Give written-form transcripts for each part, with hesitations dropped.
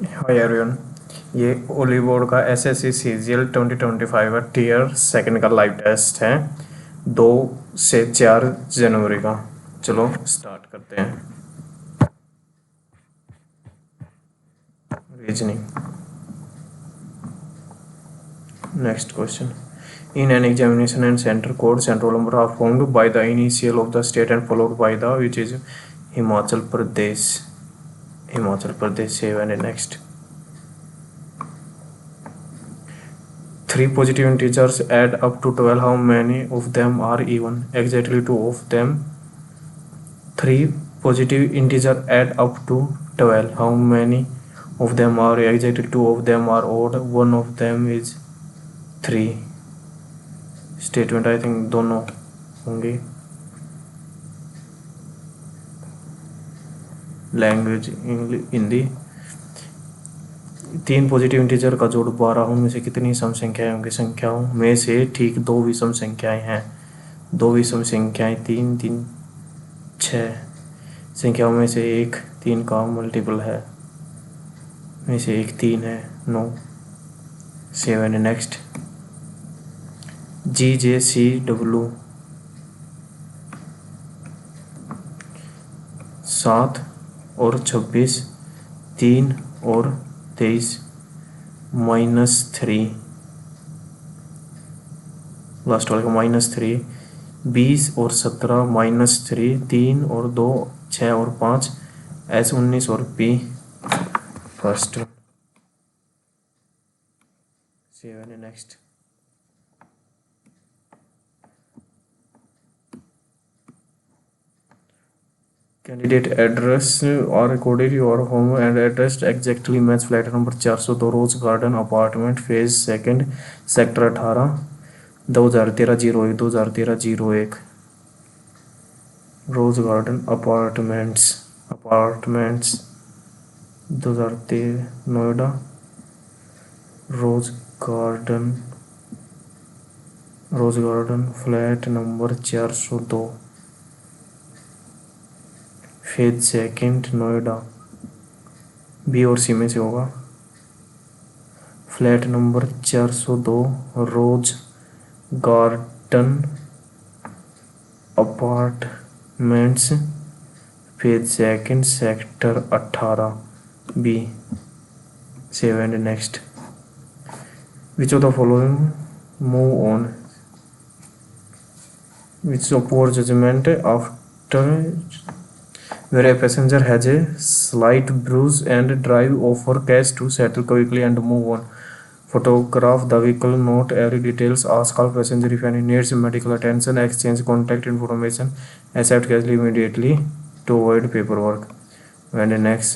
Hi everyone, ये ओलीवोड का SSC CGL 2025 का टीयर सेकंड का लाइव टेस्ट है 2 से 4 जनवरी का। चलो स्टार्ट करते हैं। Reasoning. Next question. In an examination and center code, central number are formed by the initial of the state and followed by the which is Himachal Pradesh. Himachal Pradesh. Save and next. Three positive integers add up to 12. How many of them are even? Exactly two of them. Three positive integers add up to 12. How many of them are exactly two of them are odd? One of them is 3. Statement I think दोनों होंगे। Language English Hindi. 3 positive integer का जोड़ 12, उनमें से कितनी सम संख्याएं होंगी? संख्याओं में से ठीक 2 विषम संख्याएं हैं। 2 विषम संख्याएं 3 3 6 संख्याओं में से एक 3 का मल्टीपल है, में से एक 3 है 9। 7 नेक्स्ट। GJCW 7 और 26 3 और 23 -3 लास्ट वाले का -3। 20 और 17 -3 3 और 2 6 और 5 S19 और P first. 7 next. Candidate address are recorded your home and address exactly match flat number 402 rose garden apartment phase second sector 18 2013-01 2013-01 rose garden apartments 2013 Noida. Rose garden flat number 402 phase second Noida. B और C में से होगा। Flat number 402 rose garden apartments phase second sector 18 B. 7 next. Which of the following move on which of poor judgement after where a passenger has a slight bruise and drive offer cash to settle quickly and move on. Photograph the vehicle, note every details, ask all passenger if any needs medical attention, exchange contact information, accept cash immediately to avoid paperwork. When next,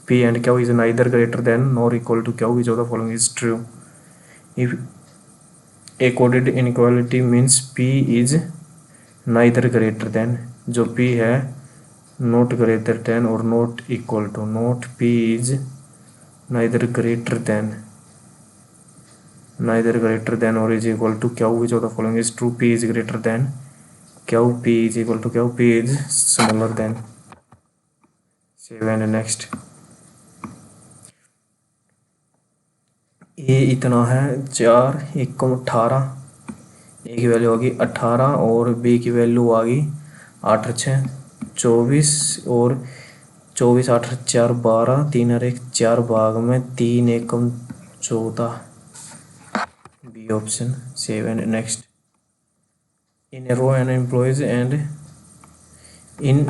P and Q is neither greater than nor equal to Q. Which of the following is true? If a coded inequality means P is neither greater than, जो P है not greater than or not equal to, not P is neither greater than or is equal to Q. Which of the following is true? P is greater than Q, P is equal to Q, P is smaller than। 7 next। ये इतना है 4 1 18, ए की value होगी 18 और B की value आ गई 8 6 24 और 24 8 4 12 3 और 1 4 भाग में 3 1 14 B option. 7 next. In row N employees and in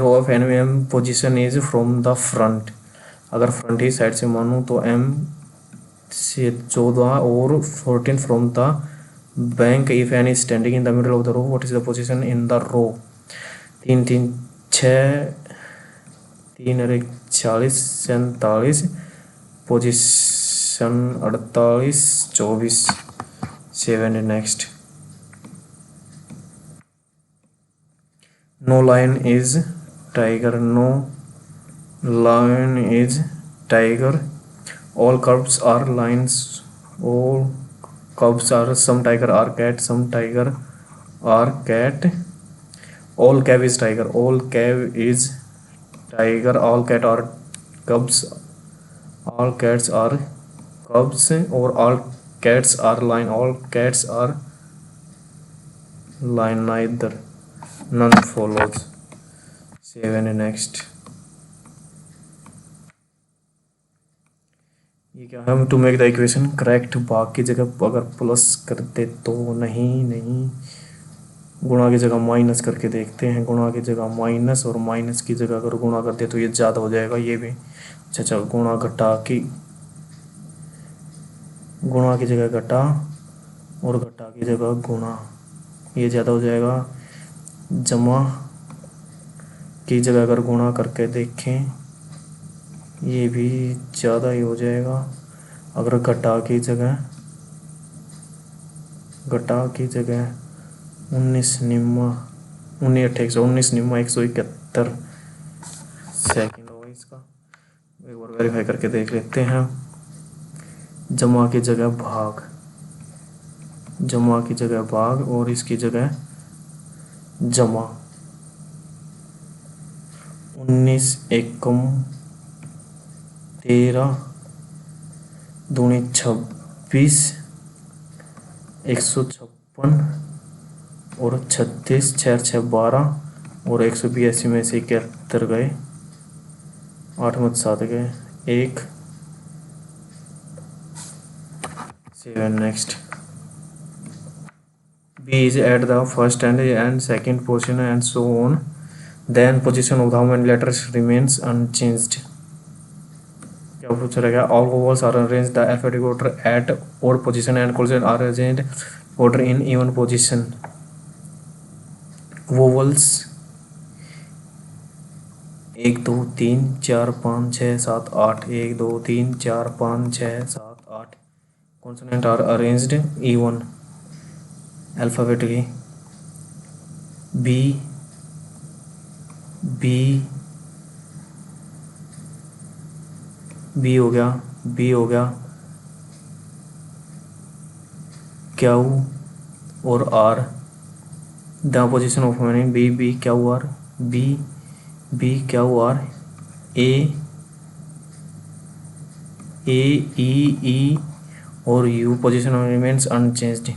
row of N M position is from the front. अगर फ्रंट ही साइड से मानूँ तो एम से 14 और 14 from the back if N is standing in the middle of the row what is the position in the row. 3 3 6 3 और 1 40 47 position 48 24। 7 next. No lion is tiger, no lion is tiger, all curves are lines, all curves are, some tiger are cat, some tiger are cat, all cab is tiger, all cab is tiger, all cat are cubs, all cats are cubs और all cats are line, all cats are line, neither, none follows. 7 next. ये क्या है, to make the equation correct, भाग की जगह अगर plus करते तो नहीं, गुणा की जगह माइनस करके देखते हैं, गुणा की जगह माइनस और माइनस की जगह अगर गुणा करते तो ये ज़्यादा हो जाएगा ये भी। अच्छा, गुणा की जगह घटा और घटा की जगह गुणा, ये ज़्यादा हो जाएगा। जमा की जगह अगर गुणा करके देखें ये भी ज़्यादा ही हो जाएगा। अगर घटा की जगह 19 निम्मा 19 निम्मा 171 सेकेंड होगा इसका। एक बार वेरीफाई करके देख लेते हैं। जमा की जगह भाग और इसकी जगह जमा। 19 एकम 13 दूनी 26 156 और 36 6 6 12 और 182 में से 71 गए, 8 में 7 गए 1। 7 next. B is at the first and second position and so on. Then position of the how many letters remains unchanged. क्या पूछा रहेगा? All vowels are arranged the alphabetic order at odd position and consonants are arranged order in even position. Vowels 1 2 3 4 5 6 7 8 1 2 3 4 5 6 7 8 consonants are arranged even alphabetically. B हो गया Q और R, the position of B Q R, B Q R, A E और U position remains unchanged.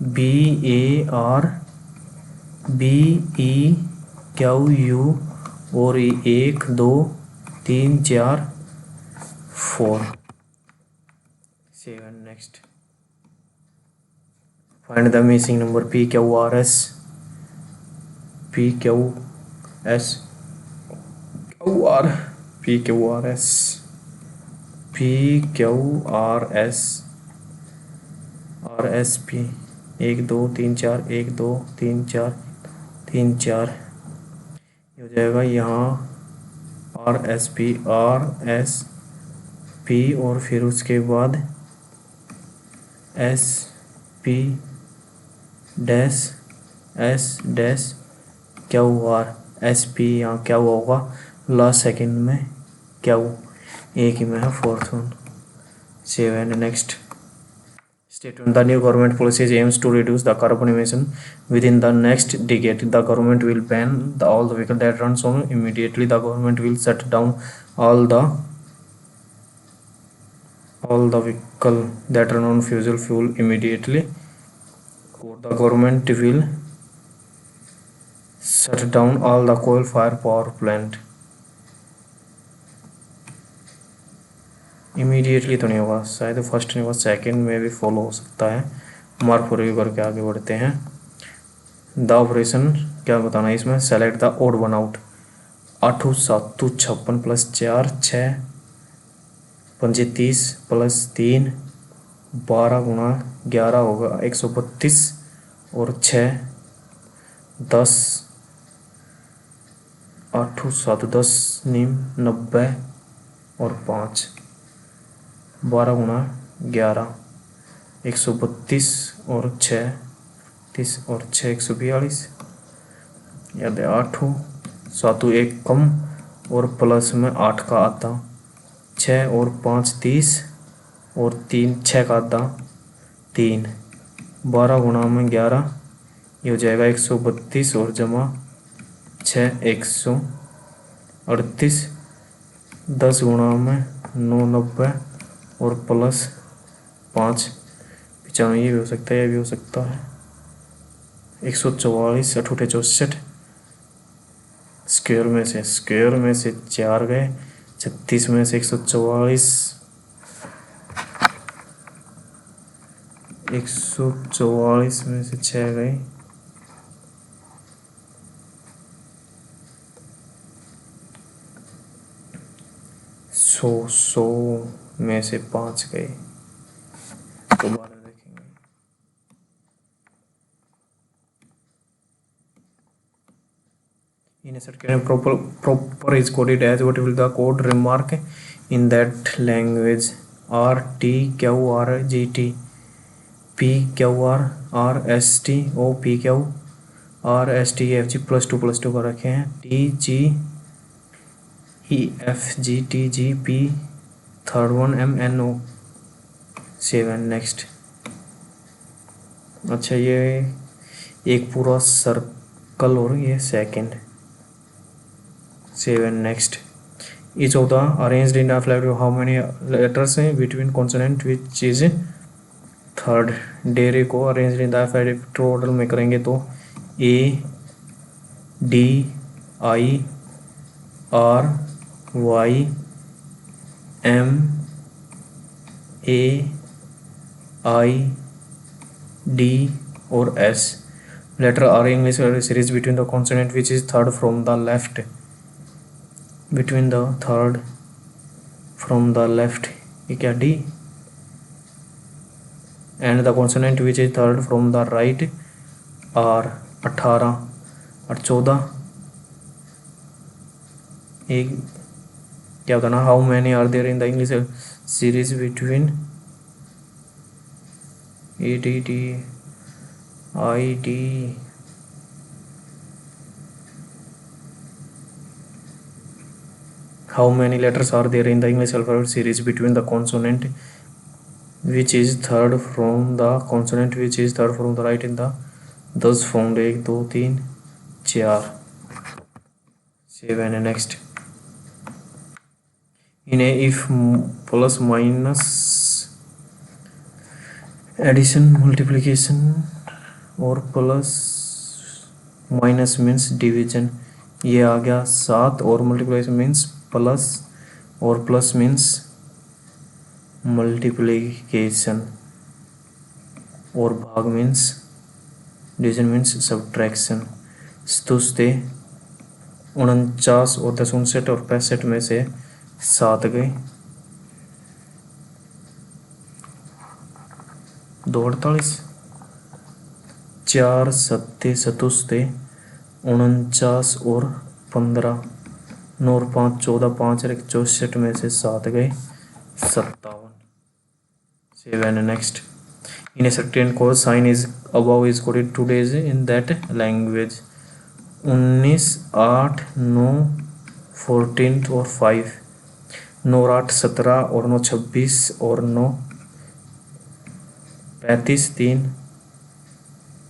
B A R, B E Q U और 1 2 3 4 4। 7 next. Find the missing number P Q R S P Q S Q R P Q R S P Q R S R S P 1 2 3 4 1 2 3 4 3 4 हो जाएगा यहाँ are S P और फिर उसके बाद S P dash S dash Q R S P, यहाँ क्या होगा लास्ट सेकंड में क्यू, एक ही में है fourth one. 7 next. Statement: The new government policy aims to reduce the carbon emission within the next decade. The government will ban all the vehicles that run on immediately. The government will shut down all the vehicles that run on fossil fuel immediately. Or the government will shut down all the coal-fired power plant. Immediately तो नहीं होगा, शायद first नहीं होगा, second में भी follow हो सकता है। मार्क फॉर रिव्यू करके आगे बढ़ते हैं। द ऑपरेशन क्या बताना है इसमें? Select the odd one out. 8 7 56 plus 4 6 5 30 plus 3 12 गुणा 11 होगा 132 और 6 10 8 7 10 नीम 90 और 5 12 गुणा 11 132 और 6 30 और 6 142। याद है 8 7 1 कम और प्लस में 8 का आधा 6 और 5 30 और 3 6 का आधा 3 12 गुणा में 11 ये हो जाएगा 132 और जमा 6 138। 10 गुणा में 990 और प्लस 5 95, ये भी हो सकता है, ये भी हो सकता है। 144 अठूठे 64, स्क्वायर में से 4 गए, 36 में से 144, 144 में से 6 गए, 100 में से 5 गए। दोबारा देखेंगे। In a certain proper is coded as what will the code remark in that language. R T Q R G T P Q R S T O P Q R S T F G +2 कर रखे हैं। T G E F G T G P third one M N O 7 next. अच्छा, ये एक पूरा circle और ये second. 7 next. Each of the arranged in alphabet how many letters between consonant which is third. डेरे को arrange in the alphabet order में करेंगे तो A D I R Y M A I D और S। letter are English series between the consonant which is third from the left, between the third from the left, ये क्या D, and the consonant which is third from the right are 18 और 14। एक क्या होता ना, how many are there in the English series between A D D I D how many letters are there in the English alphabet series between the consonant which is third from the consonant which is third from the right in the 10 found 1 2 3 4 7 next। in a if plus minus addition multiplication और plus minus means division, ये आ गया 7 और multiplication means plus और plus means multiplication और भाग means division means subtraction. स्तुस्ते 49 और 10 59 और 65 में से 7 गए, 2 48, 4 7 सतुस्ते 49 और 15, 9 और 5 14, 5 और 1 64 में से 7 गए, 57। 7 next. In a certain course sign is above is coded to days in that language. 19 8 9 14 और 5, 9 और 8 17 और 9 26 और 9 35 3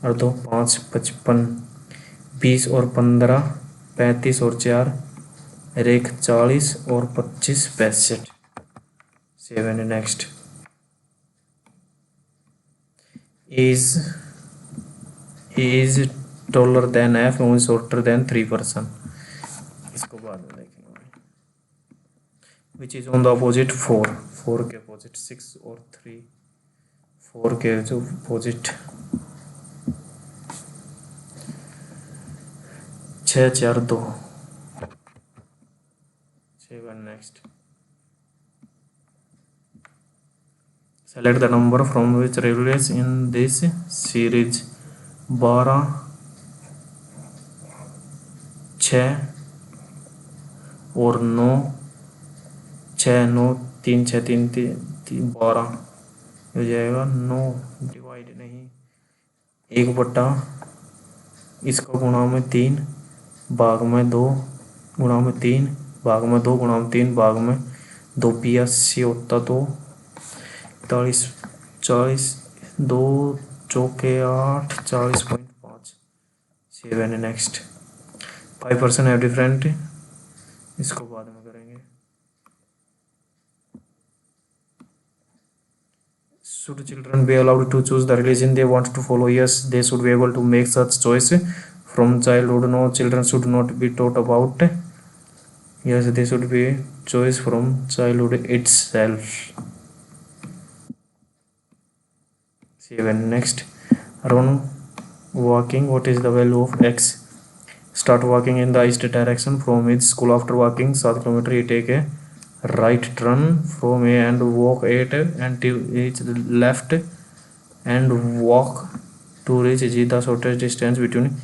और 2 5 55, 20 और 15 35 और 4 1 40 और 25 65। 7 next. is taller than F and shorter than 3%। इसको बाद में देखेंगे। which is on the opposite 4, 4 के opposite 6 और 3, 4 के जो opposite 6 4 2। 7 next। select the number from which regulates in this series। 12 6 और 9 6 9 3 6 3 3 12 हो जाएगा 9 डिवाइड नहीं 1/, इसका गुणा में 3 भाग में 2 गुणा में 3 भाग में 2 गुणा में 3 भाग में 2 85 होता तो 40 40 2 चौके 8 40.5। 7 नेक्स्ट। 5% है डिफरेंट, इसको बाद में करेंगे। Should children be allowed to choose the religion they want to follow? Yes, they should be able to make such choice from childhood. No, children should not be taught about. Yes, they should be choice from childhood itself. 7. Next, run walking. What is the value of x? Start walking in the east direction from his school. After walking 7 kilometers, he take a right turn from A and walk 8 until reach left and walk to reach G. The shortest distance between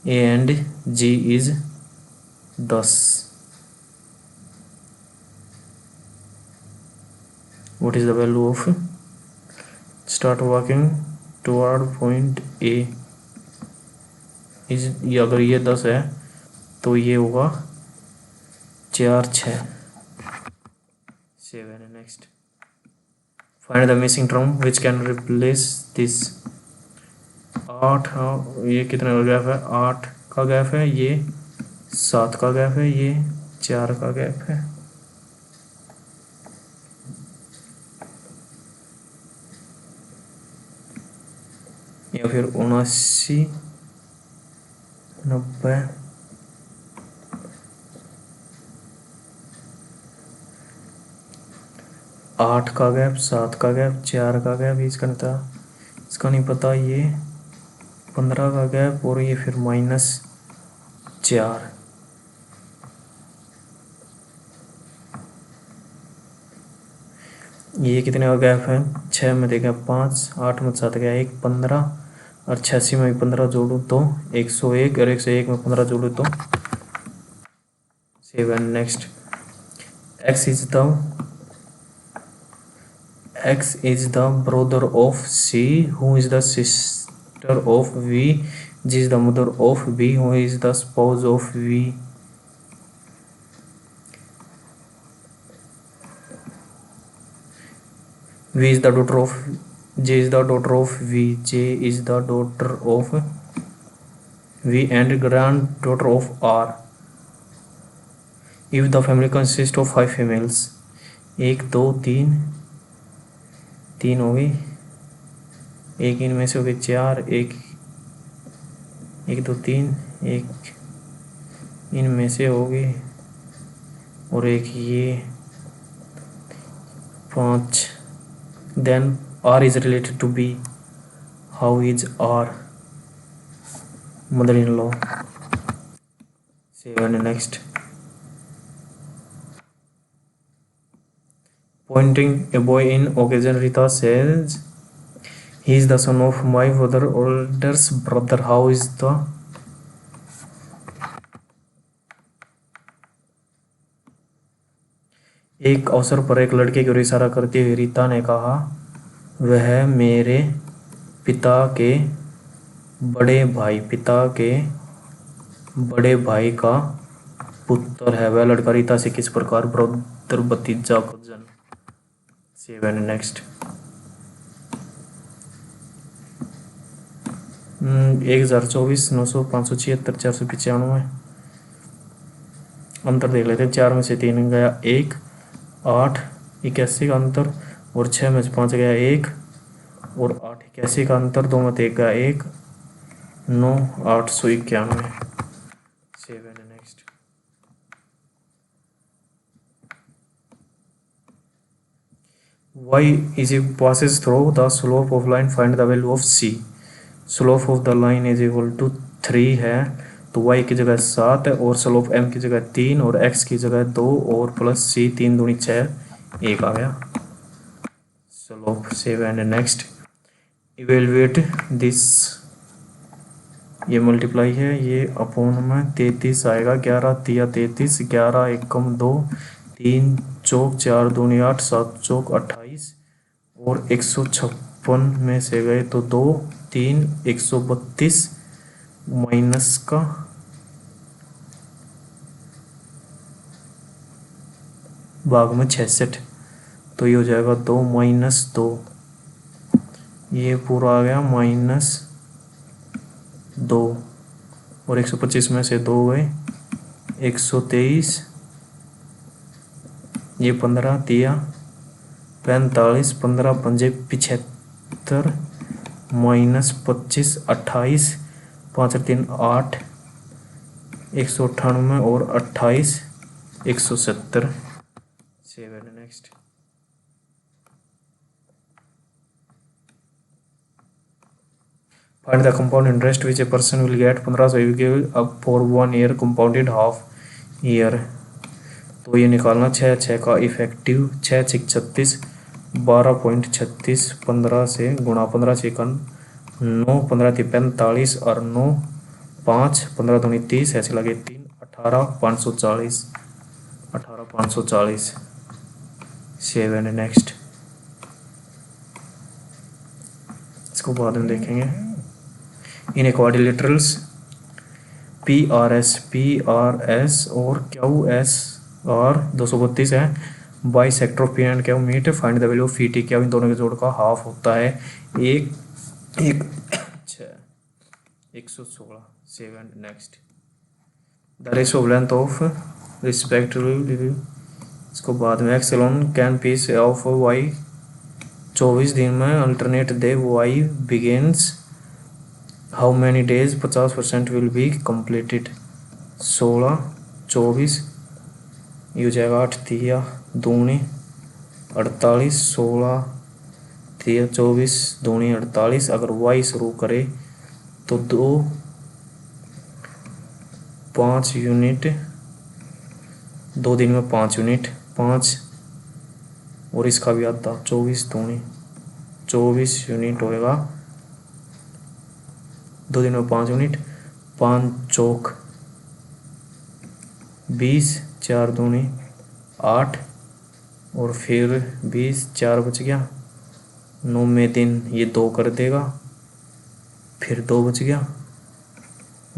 A and G is 10. What is the value of start walking toward point A इस अगर ये 10 है तो ये होगा 4 6 7. Next, find the missing term which can replace this. 8 ये कितने का गैप है? 8 का गैप है, ये 7 का गैप है, ये 4 का गैप है. या फिर 79 90 8 का गैप, 7 का गैप, 4 का गैप. इसका नहीं पता. ये 15 का गैप और ये फिर -4. ये कितने का गैप है? 6 में देगा 5, 8 में 7 गया 1 15 और 86 में 15 जोड़ू तो 101 और 101 में 15 जोड़ू तो 7. Next, X is the brother of C, who is the sister of V. G is the mother of B, who is the spouse of V. V is the daughter of J is the daughter of V. J is the daughter of V and granddaughter of R. If the family consists of 5 females, 1 2 3 हो गई, एक इनमें से हो गई 4, 1 2 3, एक इनमें से हो गई और एक ये 5. Then R is related to B. How is R? Mother-in-law. 7. Next, pointing a boy in occasion, Rita says, he is the son of my father oldest brother. How is the एक अवसर पर एक लड़के की ओर इशारा करते हुए रीता ने कहा, वह मेरे पिता के बड़े भाई का पुत्र है. वह लड़का रीता से किस प्रकार ब्रदर भतीजा कजन. 7. नेक्स्ट, 1024 900 576 495. अंतर देख लेते हैं. 4 में से 3 गया 1, 8 81 का अंतर और 6 में से 5 गया 1 और 8 81 का अंतर, 2 में 1 गया 1 9 891. 7. Next, y is passes through the slope of line. Find the value of c. Slope of the line is equal to 3 है तो y की जगह 7 है और स्लोप m की जगह 3 और x की जगह 2 और प्लस c 3 दूनी 6 1 आ गया स्लोप. 7. Next, evaluate this. ये मल्टीप्लाई है, ये अपॉन में 33 आएगा. 11 तिया 33, 11 एकम 2, 3 चौक 4 दूनी 8, 7 चौक 28 और 156 में से गए तो 2 3 132 माइनस का भाग में 66 तो ये हो जाएगा 2 - 2. ये पूरा आ गया -2 और 125 में से 2 गए 123. ये 15 तिया 45, 15 पंजे 75 170 माइनस 25 28 5 और 3 8 198 और 28 170। Save and next. Find the compound interest which a person will get 1500 you give up for 1 year compounded half year. तो ये निकालना 6 का इफेक्टिव 6 6 36 12.36 15 से गुणा 15 6 9 15 थी 45 और 9 5 15 दूनी 30 ऐसे लगे 3 18 540 18 540। Save and next. इसको बाद में देखेंगे। इन क्वाड्रिलेटरल्स PRS और QS और 232 है bisector of P and Q meet. Find the value of FT Q इन दोनों के जोड़ का हाफ होता है 116। Save and next. The ratio of length of respectively. इसको बाद में एक्सेलोन कैन पीस ऑफ Y 24 दिन में अल्टरनेट दे Y begins how many days 50% will be completed. 16 24 ये हो जाएगा 8 3 दूनी 48 16 3 24 दूनी 48। अगर Y शुरू करे तो 5 यूनिट 2 दिन में 5 यूनिट 5 और इसका भी आता 24 दूनी 24 यूनिट होएगा 2 दिन में 5 यूनिट 5 चौक 20 4 दूनी 8 और फिर 20 4 बच गया 9 में दिन ये 2 कर देगा फिर 2 बच गया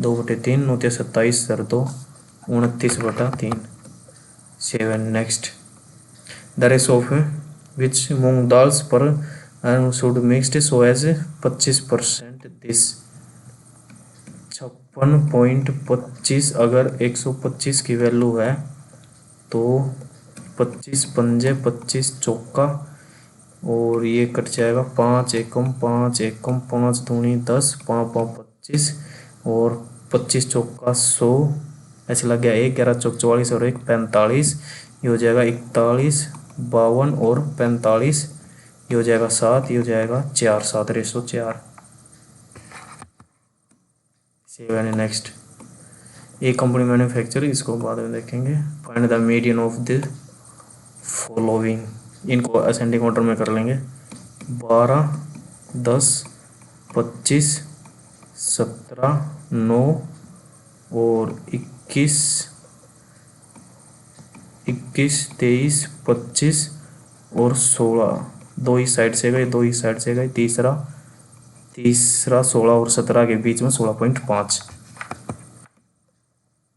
2/3 9 27 sir 2 29/3। Save and next. The ratio of which moong dals पर should mixed so as 25% this. 56.25 अगर 125 की वैल्यू है तो 25 पंजे 25 चौका और ये कट जाएगा 5 एकम 5 एकम 5 दूनी 10 5 5 25 और 25 चौका 100 ऐसे लग गया 1 11 चौक 44 और 1 45 ये हो जाएगा 41 52 और 45 ये हो जाएगा 7 ये हो जाएगा 4 7 रेशो 4। Save and next. एक कंपनी मैन्युफैक्चर इसको बाद में देखेंगे। Find the median of the following. इनको असेंडिंग ऑर्डर में कर लेंगे 12 10 25 17 9 और 21 23 25 और 16 दो ही साइड से गए 2 ही साइड से गए तीसरा 16 और 17 के बीच में 16.5।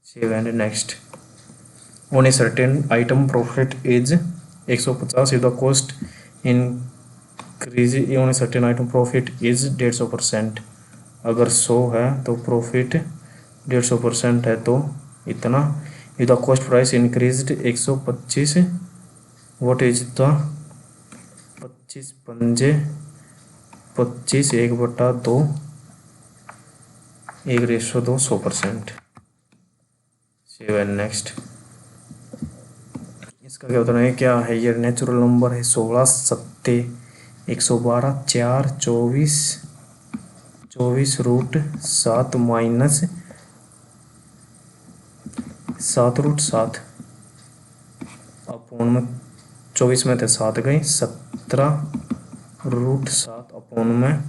Save and next. On a certain item profit is 150 if the cost increase on a certain item profit is 150%। अगर 100 है तो प्रॉफिट 150% है तो इतना। If the cost price increased 125 what is the 25 पंजे 25 1/2 1:2 100%। Save and next. इसका क्या बताना है क्या है ये नेचुरल नंबर है 16 7 112 4 24 रूट 7 माइनस 7 रूट 7 अपोन में 24 में थे 7 गए 17 रूट 7 अपोन में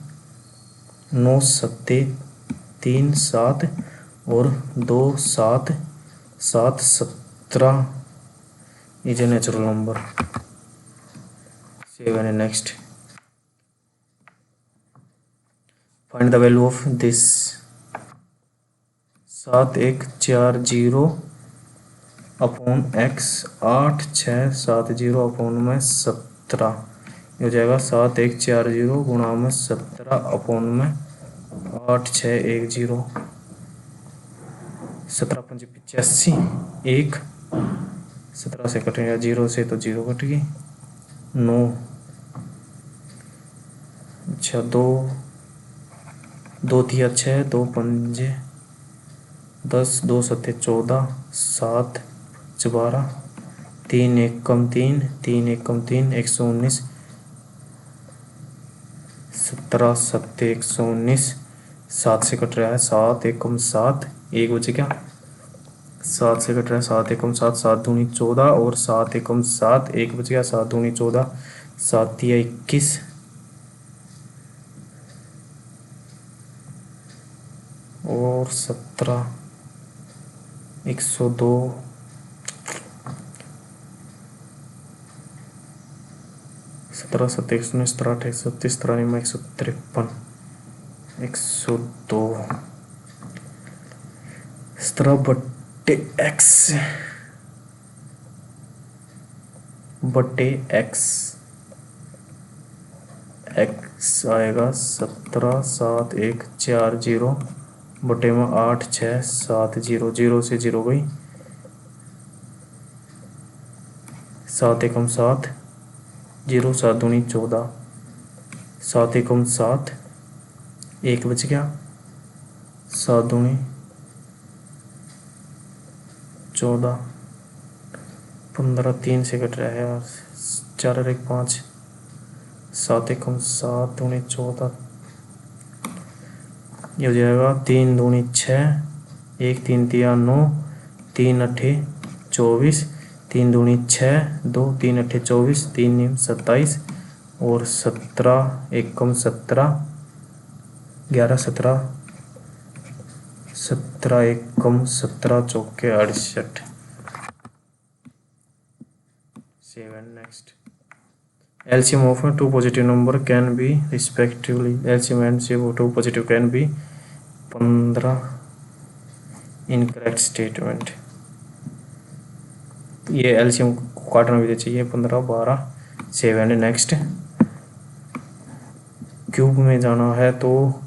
9 7 3 7 और 2 7 7 17 is a natural number. Save and next. Find the value of this 7 1 4 0 upon x 8 6 7 0 upon में 17 हो जाएगा 7 1 4 0 गुणा में 17 अपोन में 8 6 1 0 17 5 85 1 17 से कटेगा 0 से तो 0 कट गई 9 अच्छा, दो दो तिया 6, दो पंजे 10, दो सत्ते 14, 7 12, 3 एक कम 3, 3 एक कम 3, 119, 17 सत्ते 119, 7 से कट रहा है 7 एक कम 7, एक बचे क्या, 7 से कट रहा है 7 एकम 7, 7 दूनी 14 और 7 एकम 7, एक बच गया, 7 दूनी 14, 7 तिया 21 और 17, 102, 17 सत्ते 119, 17 8 137, 93 153, 102, 17 बट्टे एक्स एक्स आएगा 17 7 1 4 0 बटे में 8 6 7 0, 0 से 0 गई, 7 एकम 7, 0 7 दूनी 14, 7 एकम 7, एक बच गया, 7 दूनी 14, 15, 3 से कट रहा है यार, 4 और 1 5, 7 एकम 7 दूनी 14, ये हो जाएगा 3 दूनी 6, 1 3 तिया 9, 3 अट्ठे 24, 3 दूनी 6, 2 3 अट्ठे 24, 3 नीम 27 और 17 एकम 17, 11 17, 17 एकम 17 चौके 68। 7 next, LCM of two positive number can be respectively, LCM and CM of two positive can be 15, incorrect statement, ये एलसीएम को काटना भी चाहिए, 15 12 7 नेक्स्ट, क्यूब में जाना है तो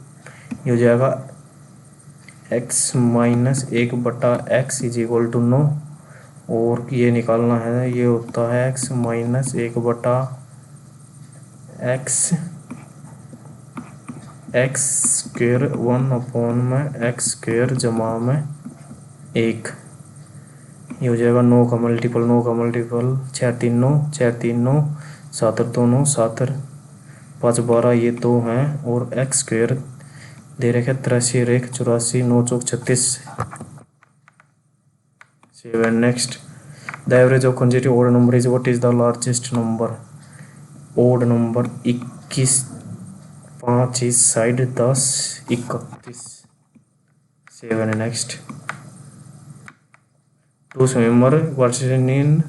ये हो जाएगा x माइनस 1 बटा एक्स इज इक्वल टू 9, और ये निकालना है, ये होता है x माइनस 1 बटा एक्स एक्स स्क्वेयर 1 अपॉन में एक्स स्क्वेयर जमा में 1, ये हो जाएगा 9 का मल्टीपल 6 3 9, 6 3 9, 7 2 9, 7 5 12, ये 2 हैं और एक्स स्क्वेयर दे रखे 83 1 84, 9 चौक 36। 7 next, the average of consecutive odd number is what is the largest number, odd number 21, 5 इस side 10 31। 7 next, two swimmer participating in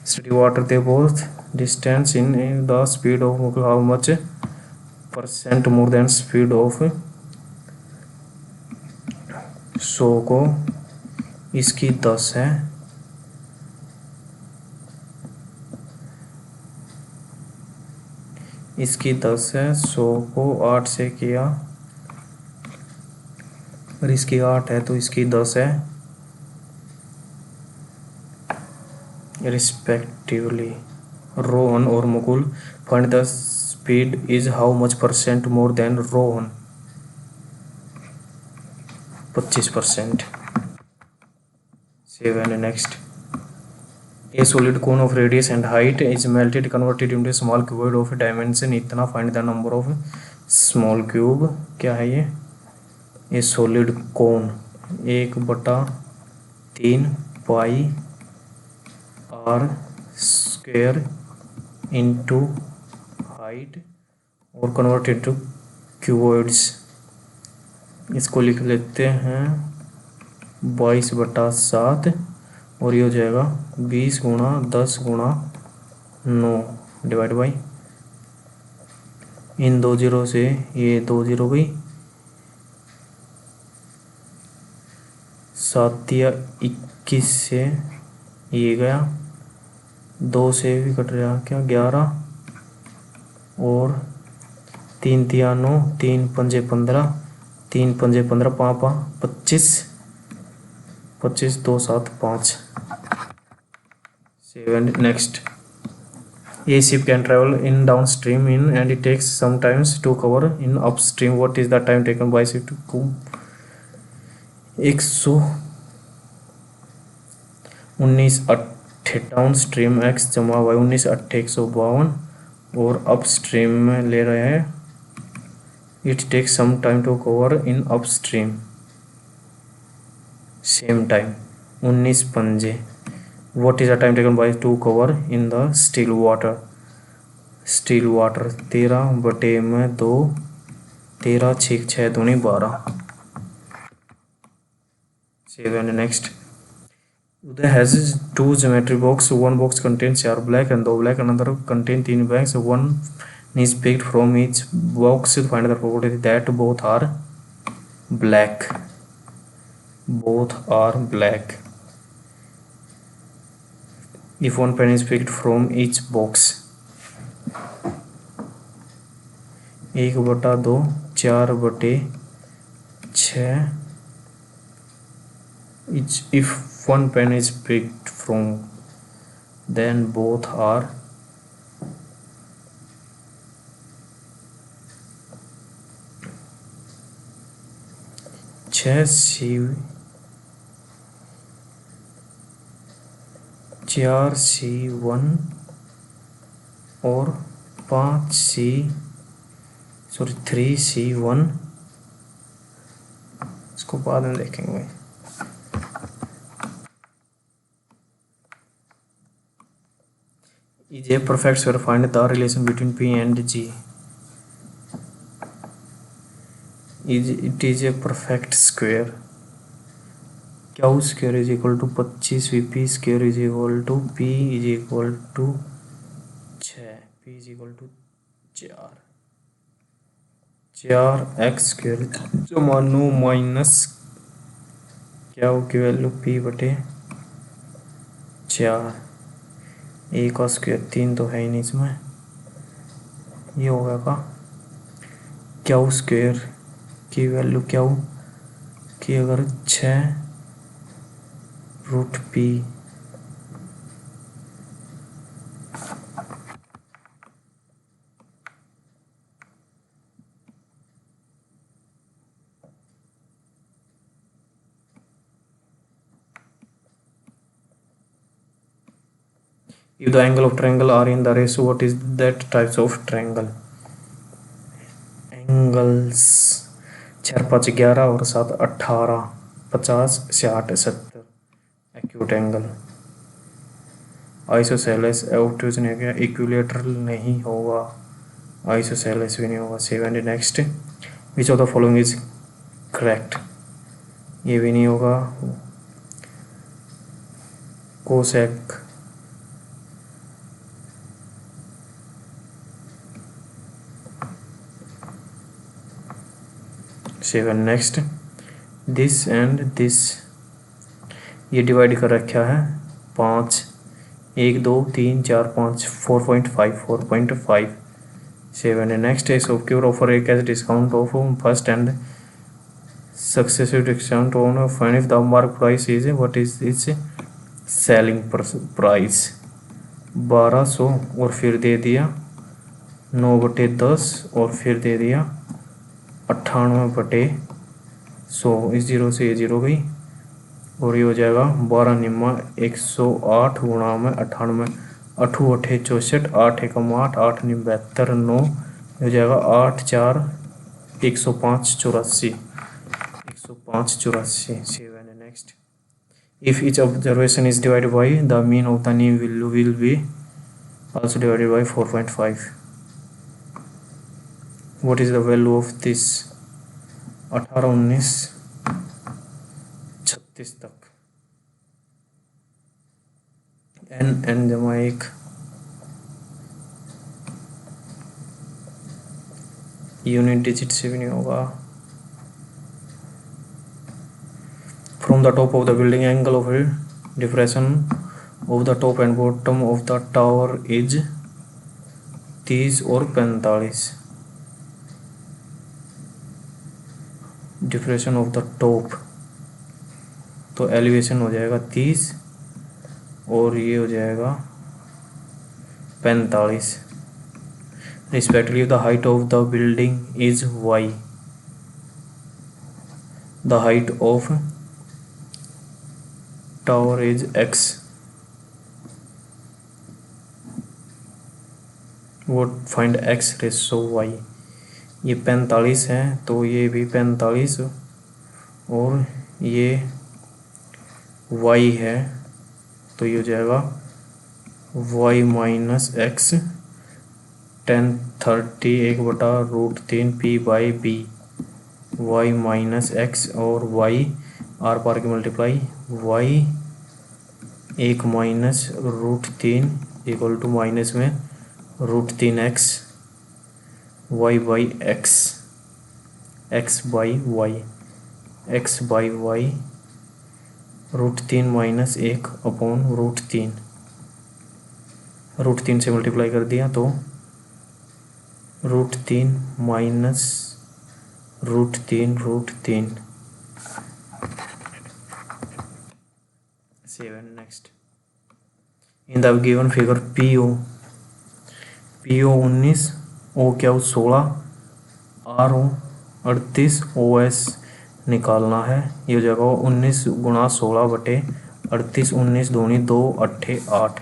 study water, they both distance in the speed of how much percent more than speed of 100 को, इसकी 10 है, इसकी 10 है, 100 को 8 से किया और इसकी 8 है तो इसकी 10 है रिस्पेक्टिवली। रोहन और Mukul, find the speed is how much percent more than Rohan, 25%। 7 next, a solid cone of radius and height is melted converted into small cuboid of dimension इतना, find the number of small cube, क्या है ये solid cone 1/3 pi r square into height और converted to cuboids, इसको लिख लेते हैं 22/7 और ये हो जाएगा 20 गुणा 10 गुणा 9 डिवाइड बाई, इन 2 जीरो से ये 2 जीरो गई, 7 या 21 से ये गया, 2 से भी कट रहा क्या 11 और 3 तिया 9, 3 पंजे 15, 3 पंजे 15 पापा 25, 25 2 7 5। 7 next, A ship can travel in downstream in and it takes some times to cover in upstream. What is the time taken by ship to go? 119 downstream X जमा वाई 19 और upstream में ले रहे हैं it takes some time to cover in upstream same time 19 what is the time taken by to cover in the still water 13/2 13 6 6 दूनी 12 7 next Uday has two geometry box. One box contains 4 black and 2 black. Another contains 3 blanks. One is picked from each box to find the probability that both are black. Both are black. If one pen is picked from each box. 1/2 4/6 if one pen is picked from then both are C1 और 3C1 इसको बाद में देखेंगे Is a perfect square? Find the relation between P and G. It is a perfect square. Q square is equal to 25 VP square is equal to P is equal to 6 P is equal to 4 x square जो मानो minus Q की value P बटे 4 ए का square 3 तो है ही नहीं इसमें ये हो गया का क्यू स्क्वायर की वैल्यू क्यू की अगर 6√p If the angle of triangle are in the ratio, what is that types of triangle? Angles 4 5 11 और 7 18 50 60 70 acute angle. Isosceles obtuse नहीं होगा equilateral नहीं होगा isosceles भी नहीं होगा 7 next which of the following is correct ये भी नहीं होगा cosec 7 next this and this ये डिवाइड कर रखा है 5 1 2 3 4 5 4.5 7 next is secure offer a cash discount of first and successive discount on fine if the mark price is what is its selling price 1200 और फिर दे दिया 9/10 और फिर दे दिया 98/100 इस 0 से ये 0 गई और ये हो जाएगा 12 निम्मा 108 गुणा में 98 8 8 64 8 1 8 8 9 72 9 हो जाएगा 8 4 105 84 7 next if each observation is divided by the mean of the new value will be also divided by 4.5 what is the value of this 18 19 36 तक n जमा 1 यूनिट डिजिट से भी नहीं होगा from the top of the building angle of depression of the top and bottom of the tower is 30 और 45 depression of the top तो elevation हो जाएगा 30 और ये हो जाएगा 45। Respectively, the height of the building is y. The height of tower is x. वो find x ratio y। ये 45 है तो ये भी 45 और ये y है तो ये हो जाएगा y minus X 1030 1/√3 p by B. y minus X और y आर पार की multiply y 1 minus √3 equal to minus में √3x y by X x by y x by y √3 minus 1 upon √3 √3 से मल्टीप्लाई कर दिया तो √3 minus √3 7 next. In the given figure PO 19 O क्या हो 16 RO 38 OS निकालना है। ये हो जाएगा 19 गुणा 16 बटे 38 19 दूनी 2 अट्ठे 8।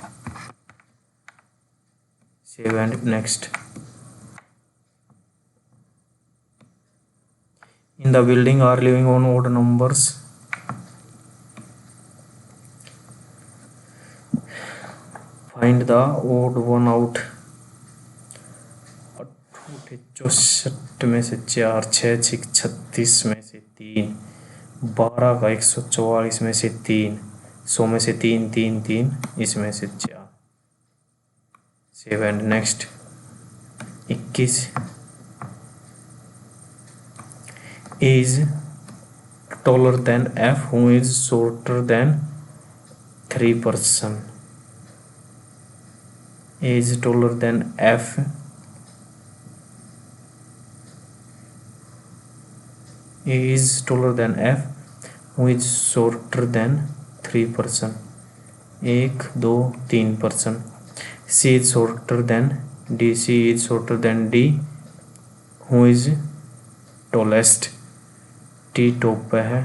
7 next. In the building are living on odd numbers. Find the odd one out. 64 में से 4 6 36 में से 3 12 का 144 में से 3 100 में से 3 3 3 इसमें से 4। 7 next. 21 is taller than F who is shorter than 3 person. Is taller than F is taller than F who is shorter than 3 person. 1 2 3 person. C is shorter than D. C is shorter than D who is tallest. T top पे है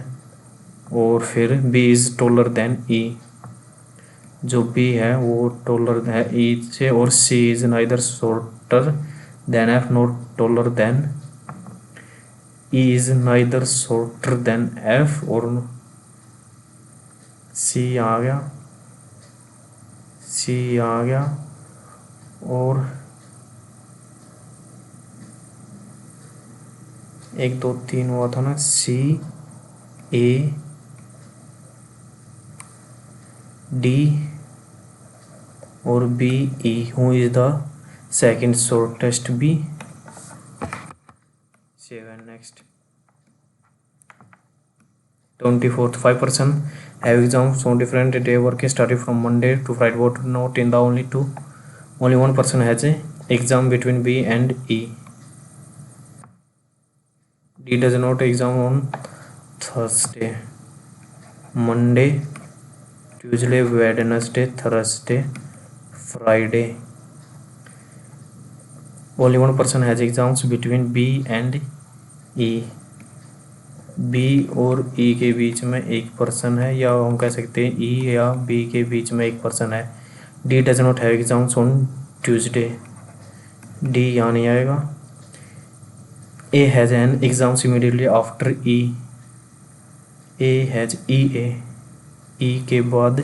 और फिर B is taller than E। जो B है वो taller है E से और C is neither shorter than F not taller than E is neither shorter than F और C आ गया और 1 2 3 हुआ था ना C A D और B E who is the second shortest B। 7 next. 24th 5% have exams on different day work starting from Monday to Friday. What not in the only one person has a exam between B and E. D does not exam on Thursday, Monday, Tuesday, Wednesday, Thursday, Friday. Only one person has exams between B and E. B और E के बीच में एक person है या हम कह सकते हैं E या B के बीच में एक पर्सन है। D does not have exams on Tuesday. D यहाँ नहीं आएगा। A has an exams immediately after E. A has EA. E के बाद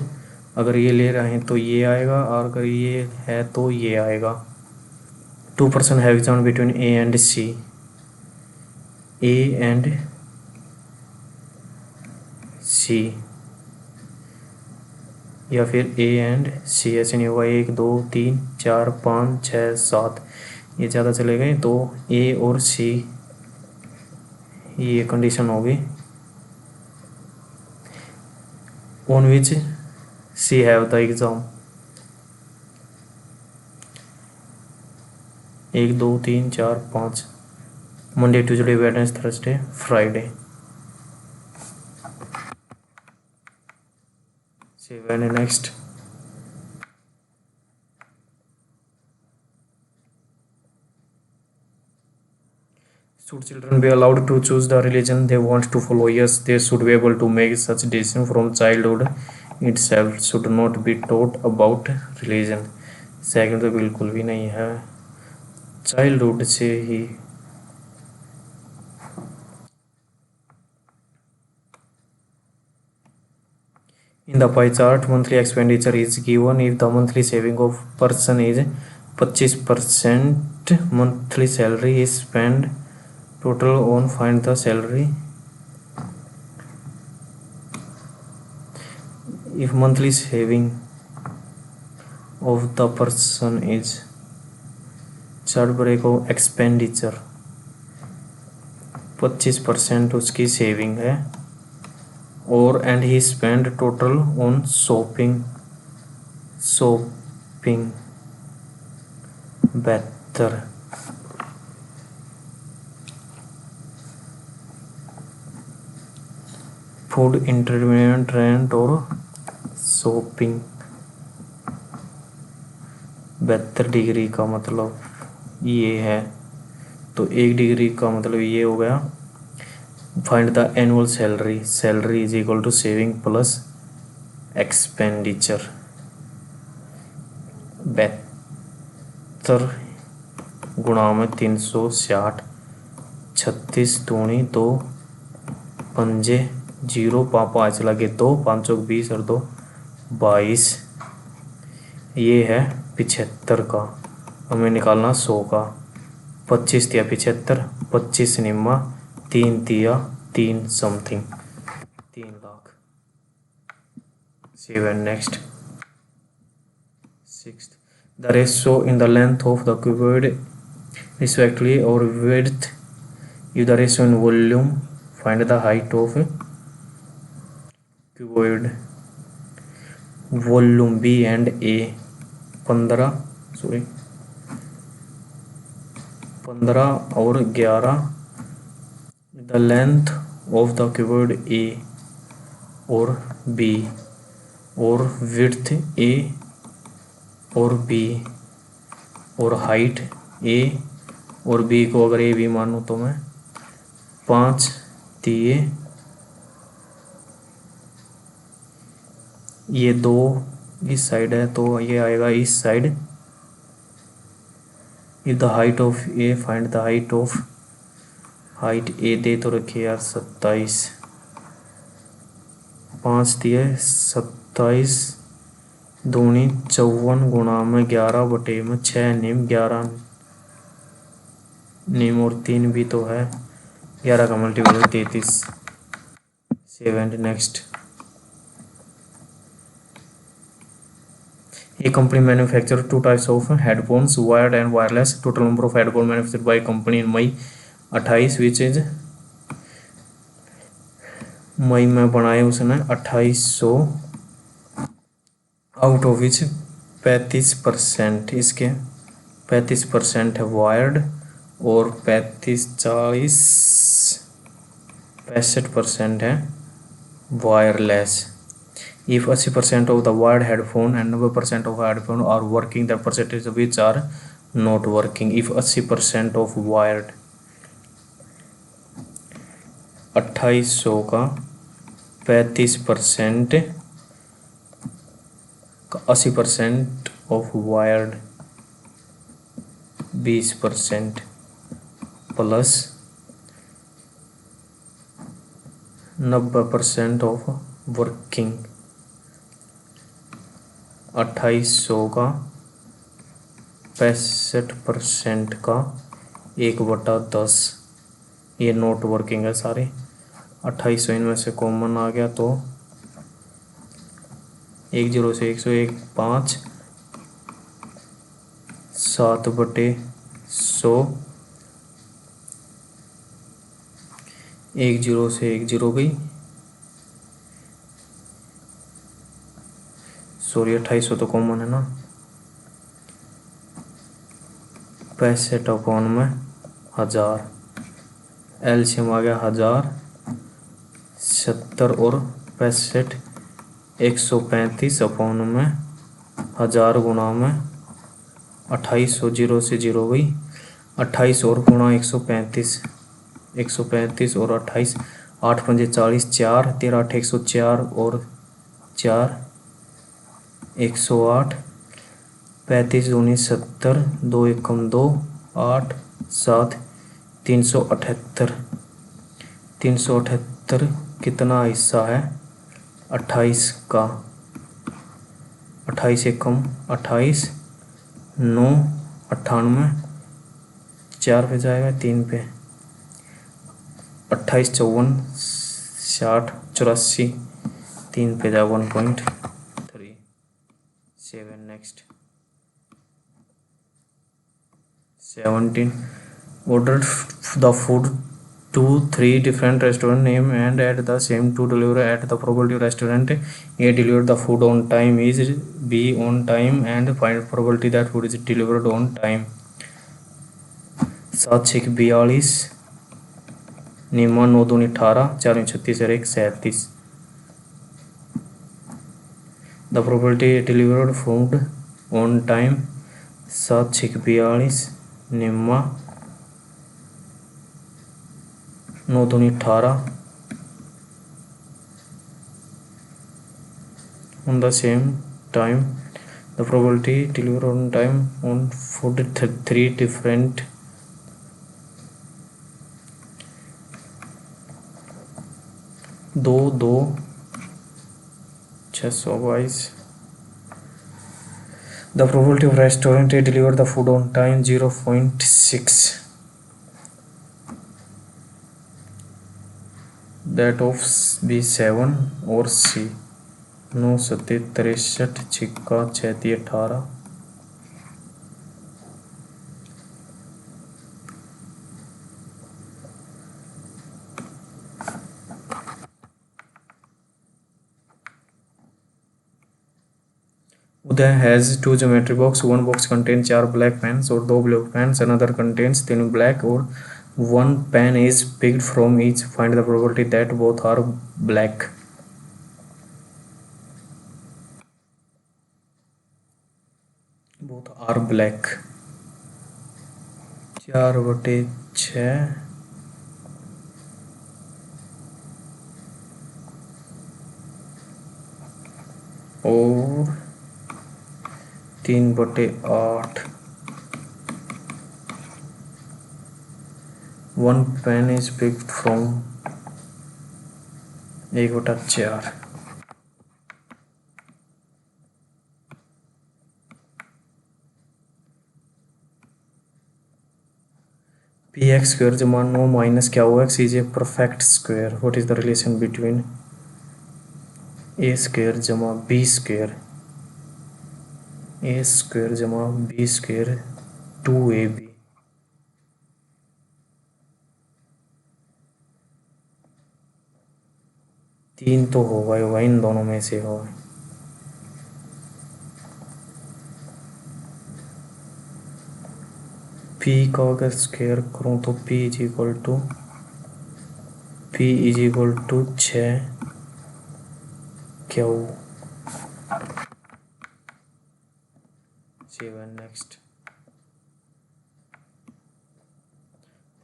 अगर ये ले रहे हैं तो ये आएगा और अगर ये है तो ये आएगा। 2 person have exam between A and C. A and C या फिर A and C ऐसे नहीं होगा। 1 2 3 4 5 6 7 ये ज़्यादा चले गए तो A और C ये कंडीशन होगी। On which C have the exam. 1 2 3 4 5 Monday Tuesday Wednesday Thursday Friday. 7 next. Should children be allowed to choose the religion they want to follow? Yes, they should be able to make such decision from childhood itself. Should not be taught about religion. Second तो बिल्कुल भी नहीं है, childhood से ही। In the pie chart, monthly expenditure is given if the monthly saving of person is 25%, monthly salary is spent, total on find the salary. If monthly saving of the person is chart break of expenditure 25% उसकी saving है, और and ही spend total on shopping बेहतर। Food intermediate rent और shopping बेहतर degree का मतलब ये है, तो 1 डिग्री का मतलब ये हो गया। Find the annual salary, salary is equal to saving plus expenditure. बेहतर गुणा में 360, 36 दूनी 2 पंजे 0 5 लगे 2 5 20 और 2 22, ये है 75 का। हमें निकालना 100 का। 25 दिया 75, 25 निम्मा 3 दिया 3 something 3 lakh. 7 next. 6th, the ratio in the length of the cuboid respectively or width. If the ratio in volume, find the height of cuboid. Volume B and A 15 और 11, the length of the cuboid A और B और width A और B और height A और B को अगर A भी मानूँ तो मैं 5 दिए, ये 2 इस साइड है तो ये आएगा इस side. If the height of A, find the height of, height A दे तो रखिए यार 27, 5 दिए 27 दूनी 54 गुणा में 11 बटे में 6 निम 11 निम और 3 भी तो है, 11 का multiple 33। 7 next. A company manufactures 2 types of headphones, wired and wireless. Total number of headphones manufactured by company in May 28, which is मई में बनाए उसने 2800, आउट ऑफ विच 35%, इसके 35% है वायर्ड और 65% है wireless. If 80% of the wired headphone and 90% of headphone are working, the percentage of which are not working. If 80% of wired 2800 का 35% 80% of wired 20% plus 90% of working. 2800 का 65% का 1/10, ये नोट वर्किंग है सारे। 2800 इनमें से कॉमन आ गया तो 10 से 101 5 7/100, 10 से 10 गई, सॉरी 2800 तो कॉमन है ना, 65 में 1000, एलसीएम आ गया 1000, 70 और 65 135 में 1000 गुणा में 2800, 0 से 0 गई, 28 और गुणा 135 135 और 28, 8 पंजे 40, 4 13 8 104 और 4 108, 35 दूनी 70, 2 एकम 2, 8 7 378। 378 कितना हिस्सा है 28 का? 28 एकम 28, 9 98, 4 पे जाएगा 3 पे, 28 54 60 84, 3 पे जाएगा 1.37। Next 17 ordered the food to 3 different restaurant name and at the same to deliver at the probability restaurant A delivered the food on time is B on time and find probability that food is delivered on time। 7 6 42, Nima 9 दूनी 18, 4 36 और 1 37। The probability delivered food on time 7 6 42, Nima 9 दूनी 18, on the same time the probability delivered on time on food 3 different 2 2 622। The probability of restaurant A delivered the food on time 0.6, that of B 7 और C 9 7 63 छिक्का 36 18। Uday has 2 geometry box, one box contains 4 black pens और 2 blue pens, another contains 3 black और 1 pen is picked from each, find the probability that both are black। both are black 4/6 और 3/8। 1 pen is picked from 1/4। px square जमा 9 minus qx is a perfect square, what is the relation between a square जमा b square, a square जमा b square 2ab। 3 तो होगा ही, इन दोनों में से होगा। p का अगर स्क्वायर करूँ तो p is equal to 6 q 7। Next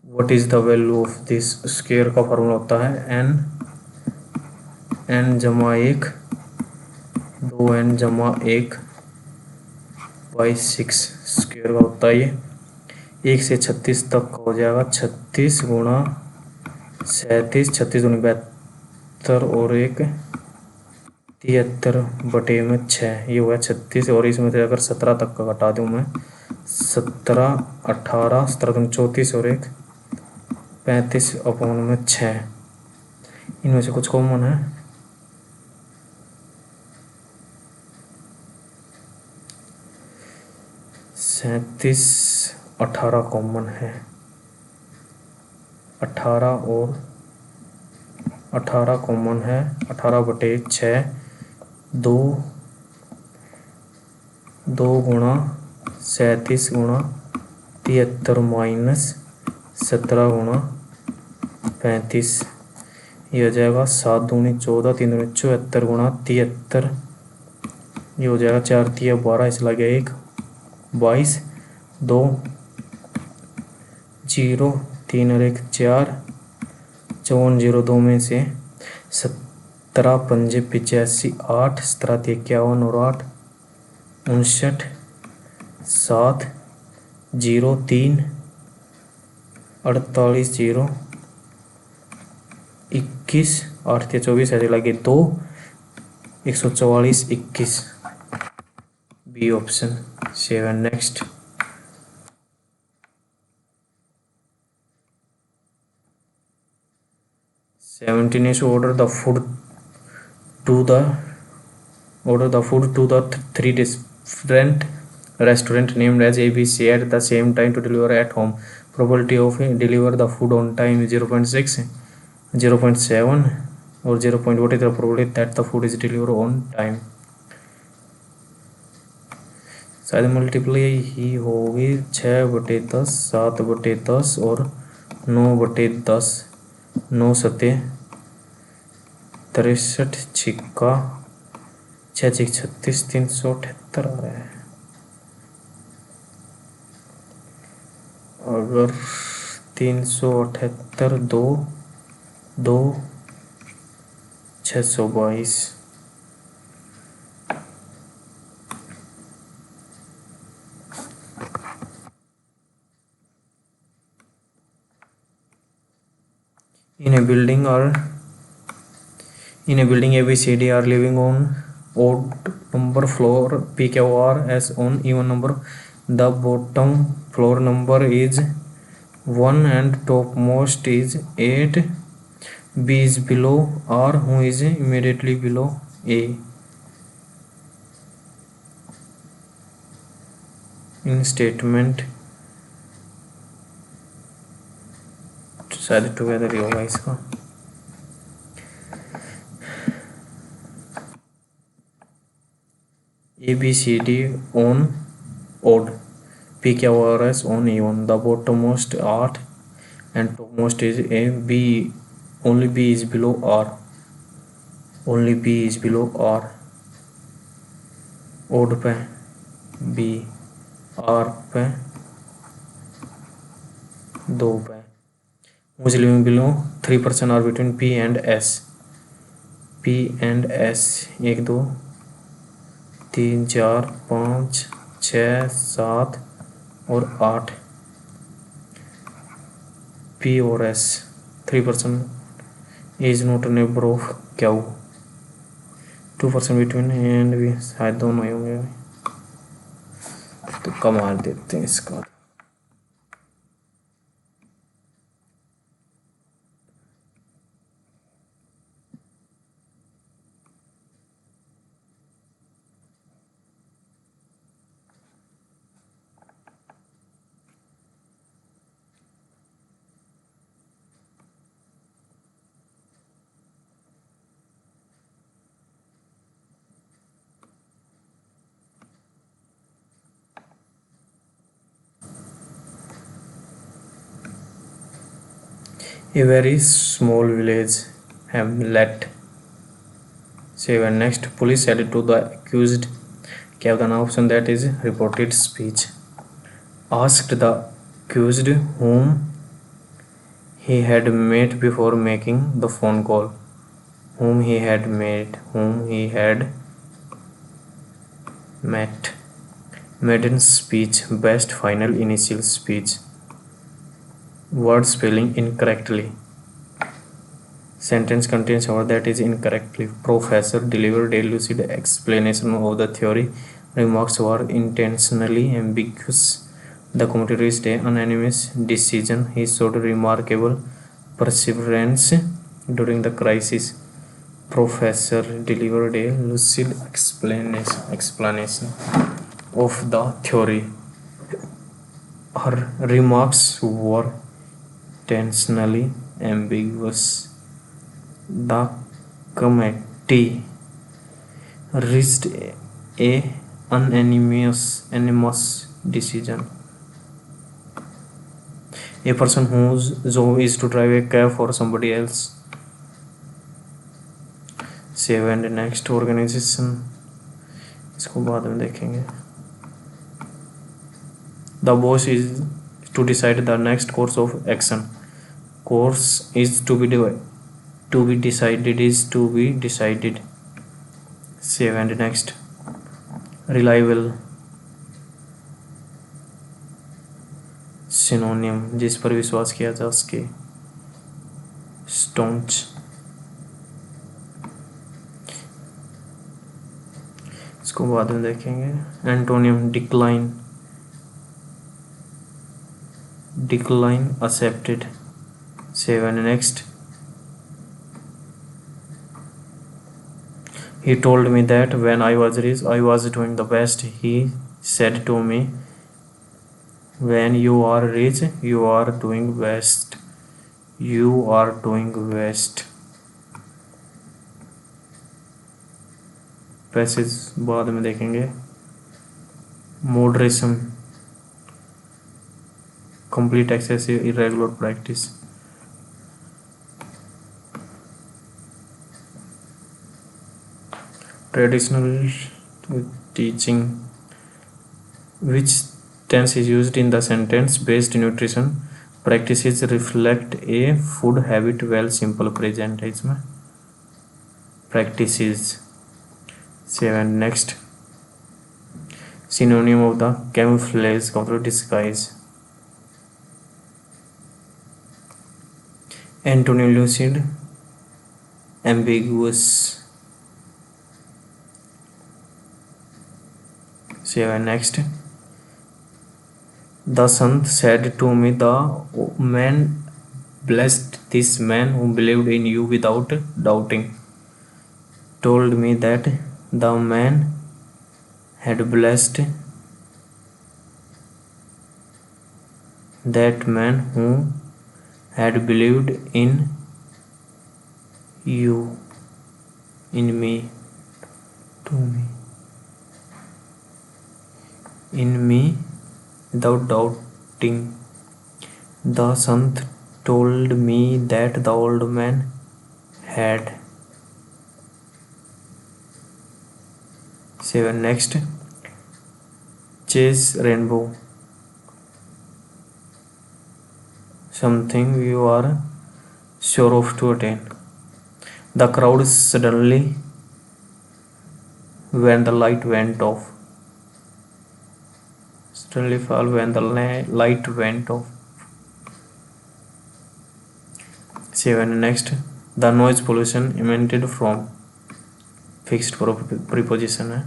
what is the value of this square का फॉर्मूला होता है n जमा 1 2n जमा 1 बाई 6 स्क्वायर का होता है ये 1 से 36 तक का हो जाएगा 36 गुणा 37, 36 दूनी 72 और 1 73/6, ये हुआ 36 और इसमें से अगर 17 तक का घटा दूँ मैं 17 18 17 दूनी 34 और 1 35/6, इनमें से कुछ कॉमन है 37 18 कॉमन है 18 और 18 कॉमन है 18/6 2 गुणा 37 गुणा 73 माइनस 17 गुणा 35, ये हो जाएगा 7 दूनी 14 3 दूनी 74 गुणा 73, ये हो जाएगा 4 3 12, इस लगे 1 22 2 0 3 और 1 4 54 जीरो 2 में से 17 पंजे 85, 8 17 51 और 8 59, 7 जीरो 3 48 जीरो 21, 8 24 ऐसे लगे 2 144 21, B option 7। Next 17 is order the food to the three different restaurant named as ABC at the same time to deliver at home. Probability of deliver the food on time is 0.6, 0.7 or 0. What is the probability that the food is delivered on time? शायद multiply ही होगी 6/10, 7/10 और 9/10। 9 सत्ते 63, छिक्का 6 6 36, 378 आ रहा है। अगर 378 2 2 622। In a building ABCD are living on odd number floor PQR as on even number. The bottom floor number is 1 and topmost is 8. B is below R, who is immediately below A. In statement शायद together ही होगा इसका। ABCD on odd, PQRS on even. The bottommost 8 and topmost is A. B, only B is below R. Only B is below R. odd पे B, R पे 2 पे। Who is living below 3% are between P and S. P and S 1 2 3 4 5 6 7 और 8। P और S 3% is not a neighbor of Q. 2% between A and B, शायद दोनों ही होंगे। तो कमाल देते हैं इसका। A very small village hamlet 7. Next, police said to the accused, क्या बताना option that is reported speech. Asked the accused whom he had met before making the phone call. Whom he had met. Maiden speech, best final initial speech. Word spelling incorrectly. Sentence contains word that is incorrectly. Professor delivered a lucid explanation of the theory. Remarks were intentionally ambiguous. The committee reached an unanimous decision. He showed remarkable perseverance during the crisis. Professor delivered a lucid explanation of the theory. Her remarks were intentionally ambiguous. The committee reached a unanimous decision. A person whose job is to drive a cab for somebody else. 7. Next, organization, इसको बाद में देखेंगे. The boss is to decide the next course of action. course is to be decided is to be decided. Save and next. Reliable synonym जिस पर विश्वास किया जा सके. स्टोन्च. इसको बाद में देखेंगे. Antonym decline. Decline accepted. Save and next. He told me that when I was rich, I was doing the best. He said to me, when you are rich, you are doing best. You are doing best. Passage बाद में देखेंगे. Moderation. Complete excessive irregular practice. Traditional teaching. Which tense is used in the sentence? Based nutrition practices reflect a food habit. Well, simple present है इसमें. Practices. Save and next. Synonym of the camouflage का मतलब disguise. Antonym lucid. Ambiguous. Save and next. The Sant said to me, the man blessed this man who believed in you without doubting. Told me that the man had blessed that man who had believed in you, in me, to me, in me without doubting. The Sant told me that the old man had. Seven next. Chase rainbow. Something you are sure of to attain. The crowd suddenly when the light went off. Suddenly fall when the light went off. Seven next. The noise pollution emanated from. Fixed preposition है.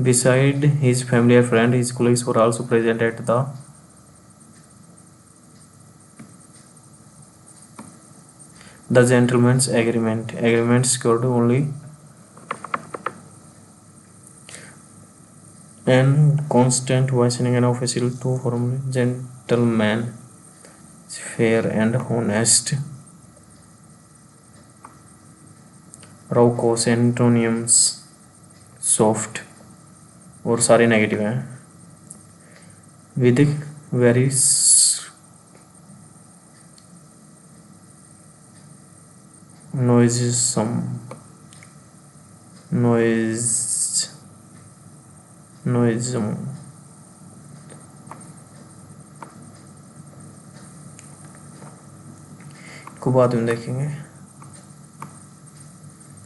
Beside his family and friend, his colleagues were also present at the gentleman's agreement. Agreement secured only and constant voicing and official to formally. Gentleman, fair and honest. Raucous. Antonyms soft और सारे negative हैं. With very noisome. को बाद में देखेंगे.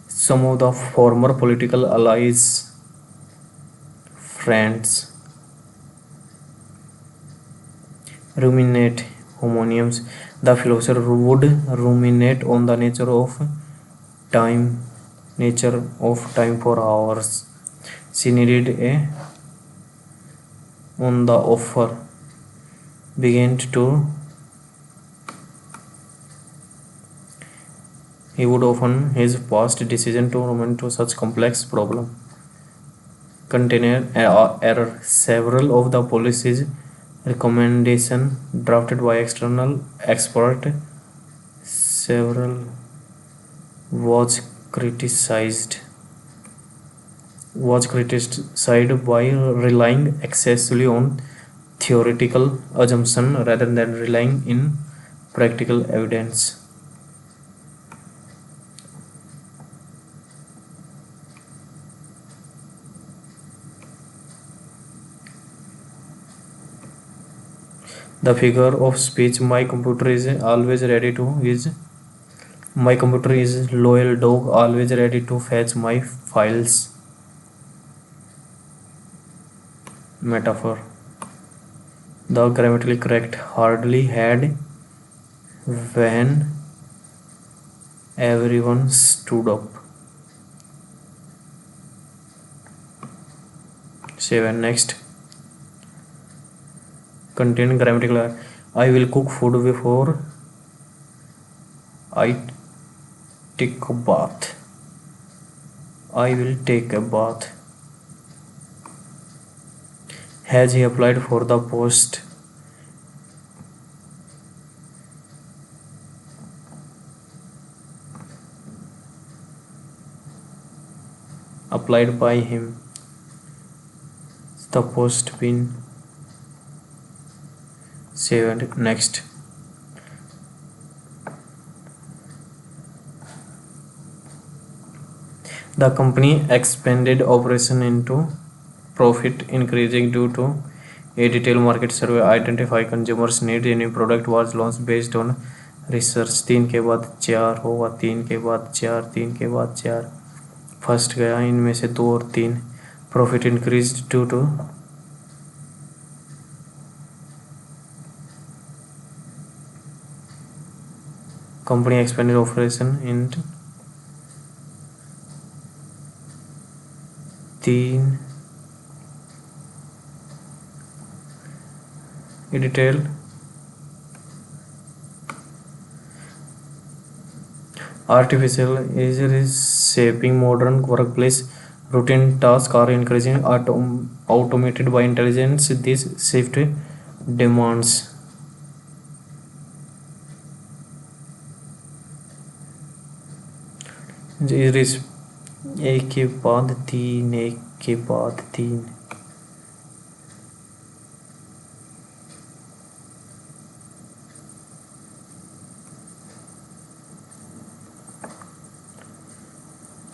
Some of the former political allies, friends. Ruminate. Homonyms. The philosopher would ruminate on the nature of time for hours. She needed on the offer. Began to. He would often his past decision to ruminate to such complex problem. Container error. Several of the policies recommendation drafted by external expert. Several was criticized by relying excessively on theoretical assumption rather than relying in practical evidence. The figure of speech my computer is always ready to is my computer is loyal dog always ready to fetch my files. Metaphor. The grammatically correct hardly had when everyone stood up. 7. Next. Contain grammatical error. I will cook food before I take a bath. I will take a bath. Has he applied for the post? Applied by him. The post been saved. Next. The company expanded operation into profit increasing due to a detailed market survey identify consumers need a new product was launched based on research. 3 के बाद 4 होगा 3 के बाद 4 3 के बाद 4 first गया इनमें से 2 और 3 profit increase due to company expanded operation in 3 detail artificial intelligence is shaping modern workplace routine tasks are increasing automated by intelligence this shift demands is एक के बाद 3 एक के बाद 3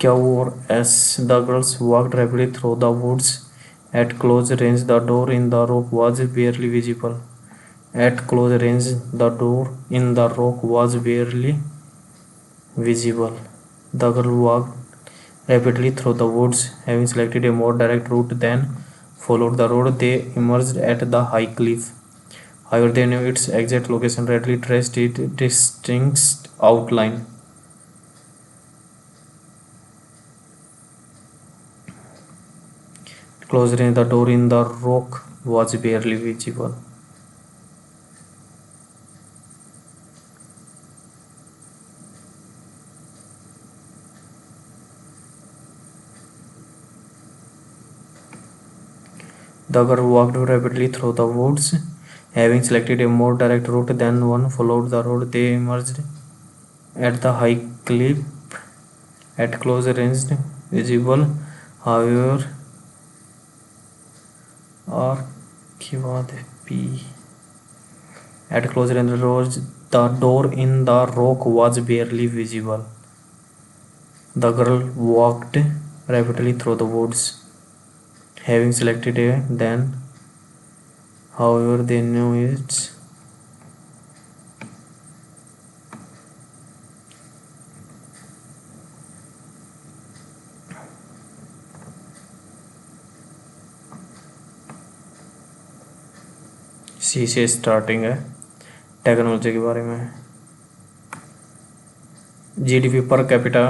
Q or S. The girls walked rapidly through the woods. At close range, the door in the rock was barely visible. At close range, the door in the rock was barely visible. The girl walked rapidly through the woods, having selected a more direct route than followed the road. They emerged at the high cliff. However, they knew its exact location, readily traced its distinct outline. Close range, the door in the rock was barely visible. The girl walked rapidly through the woods, having selected a more direct route than one followed the road. They emerged at the high cliff at close range visible. However, R के बाद P at close range the door in the rock was barely visible. The girl walked rapidly through the woods, having selected a then. However, they knew its सी से starting है technology के बारे में GDP per capita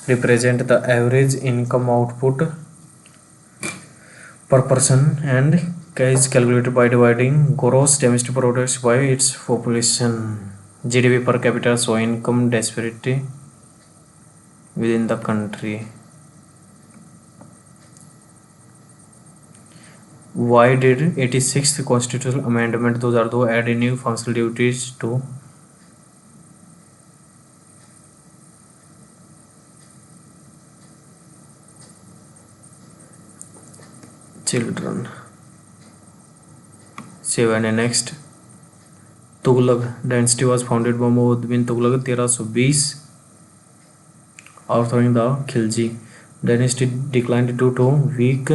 represent the average income output per person and is calculated by dividing gross domestic product by its population. GDP per capita show income disparity within the country. Why did 86th Constitutional Amendment 2002 add new functional duties to children? 7 and next. Tughlaq dynasty was founded by Muhammad bin Tughlaq 1320 overthrowing the Khilji dynasty declined due to weak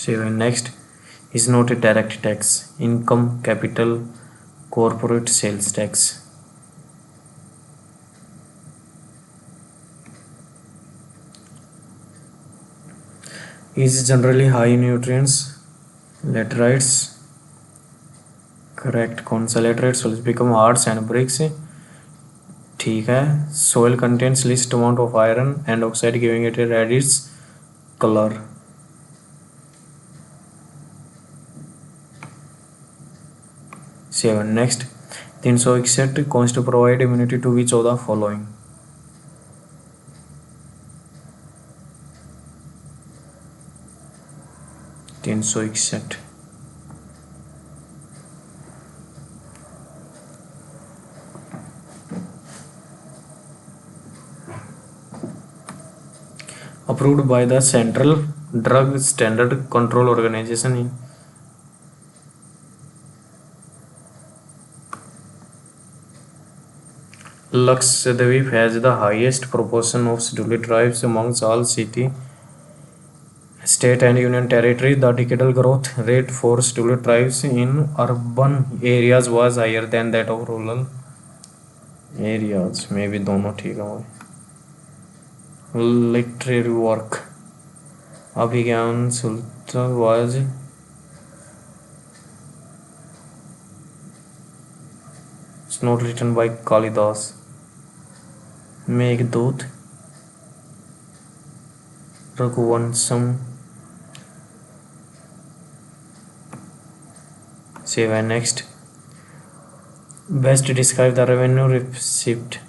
7. Next is not a direct tax. Income, capital, corporate sales tax. Is generally high in nutrients. Laterites. Correct. कौन सा laterites will become hards and bricks? ठीक है. Soil contains least amount of iron and oxide, giving it a reddish color. 7. Next, 361 cons to provide immunity to which of the following? Approved by the Central Drug Standard Control Organization. Lakshadweep has the highest proportion of scheduled tribes amongst all city, state and union territory. The decadal growth rate for scheduled tribes in urban areas was higher than that of rural areas. Maybe दोनों ठीक है. Literary work. Abhigyan Sultan was not written by Kalidas. Meghdut, Raghuvansam. 7. Next, best describe the revenue received.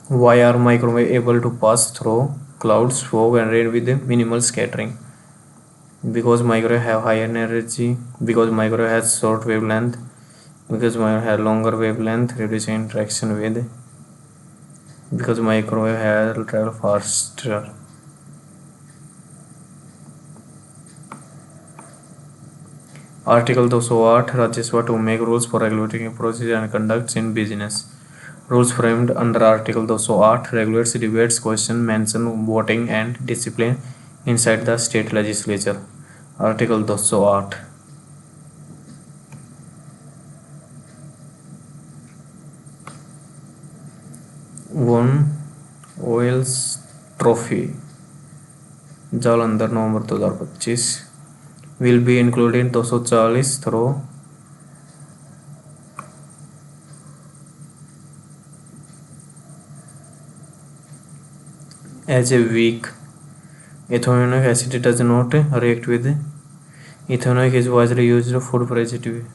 Why are microwave able to pass through clouds, fog and rain with minimal scattering? Because microwave have higher energy, because microwave has short wavelength, because microwave has longer wavelength, reducing interaction with, because microwave has travel faster. Article 208 Rajya Sabha to make rules for regulating procedure and conducts in business. Rules framed under Article 208 regulates debates, question, mention, voting and discipline inside the state legislature. Article 208. Won Oils Trophy Jalandhar November 2025 will be included in 240 through as a weak ethanoic acid does not react with ethanoic is widely used food preservative.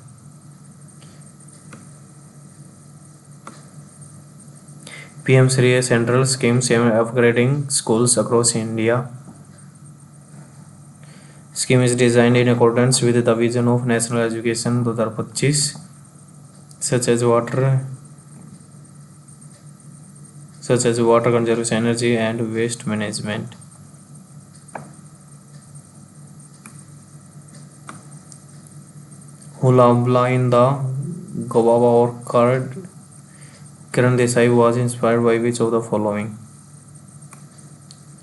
PM Shri Central schemes upgrading schools across India. Scheme is designed in accordance with the vision of National Education 2025, such as water conservation, energy and waste management. Hula Hula in the Guava orchard. Kiran Desai was inspired by which of the following?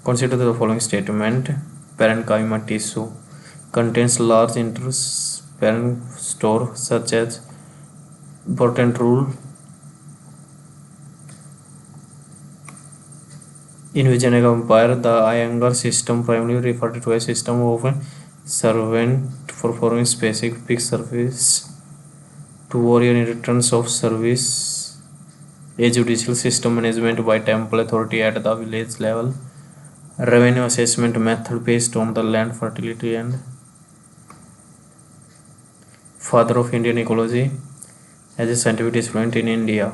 Consider the following statement. Parenchyma tissue contains large interparent store such as important rule. In Vijayanagara Empire, the Iyengar system primarily referred to a system of servant performing specific service to warrior in return of service, a judicial system management by temple authority at the village level, revenue assessment method based on the land fertility, and father of Indian ecology as a scientific discipline in India.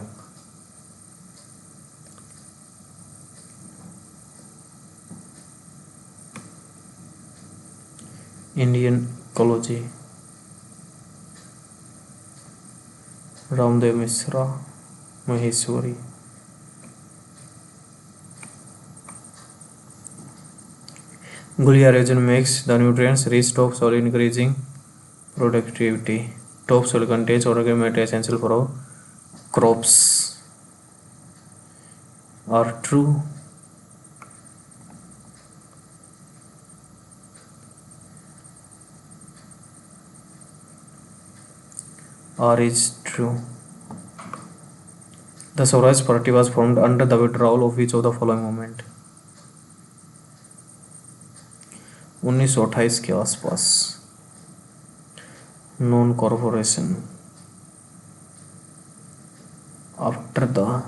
Indian ecology. Ramdev Misra, Maheshwari. Gulia region makes the nutrients rich topsoil, increasing productivity. Topsoil contains organic matter essential for our crops. Are true. Or is true. The Swaraj Party was formed under the withdrawal of which of the following movement? 1928 के आसपास. Non corporation. After the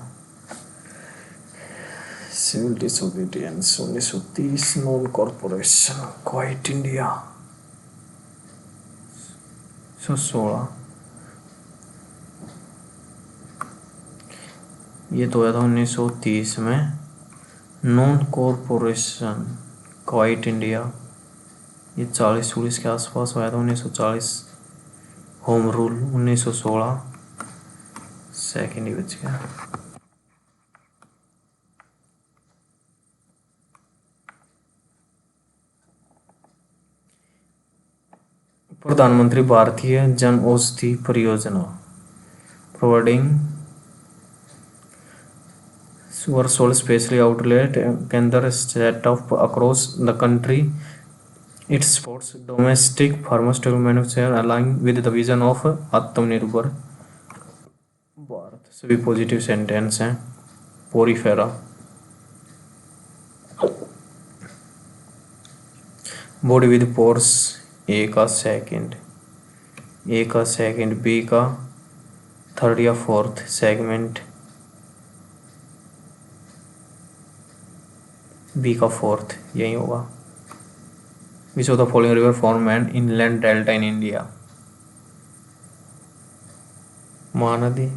civil disobedience 1930 non corporation. Quite India 16. ये तो आया था 1930 में. Non corporation quite India ये 40-40 के आसपास आया था. 1940 होम रूल 1916. सेकेंड ही बच गया. प्रधानमंत्री भारतीय जन औषधि परियोजना providing were sold specially outlet केंद्र set up across the country. It supports domestic pharmaceutical manufacture aligned with the vision of Aatmanirbhar Bharat. सभी पॉजिटिव सेंटेंस हैं. Porifera. Body with pores A का सेकंड, ए का सेकंड, बी का third या fourth segment, B का fourth यही होगा. Which of the following river form an inland delta in India? Mahanadi.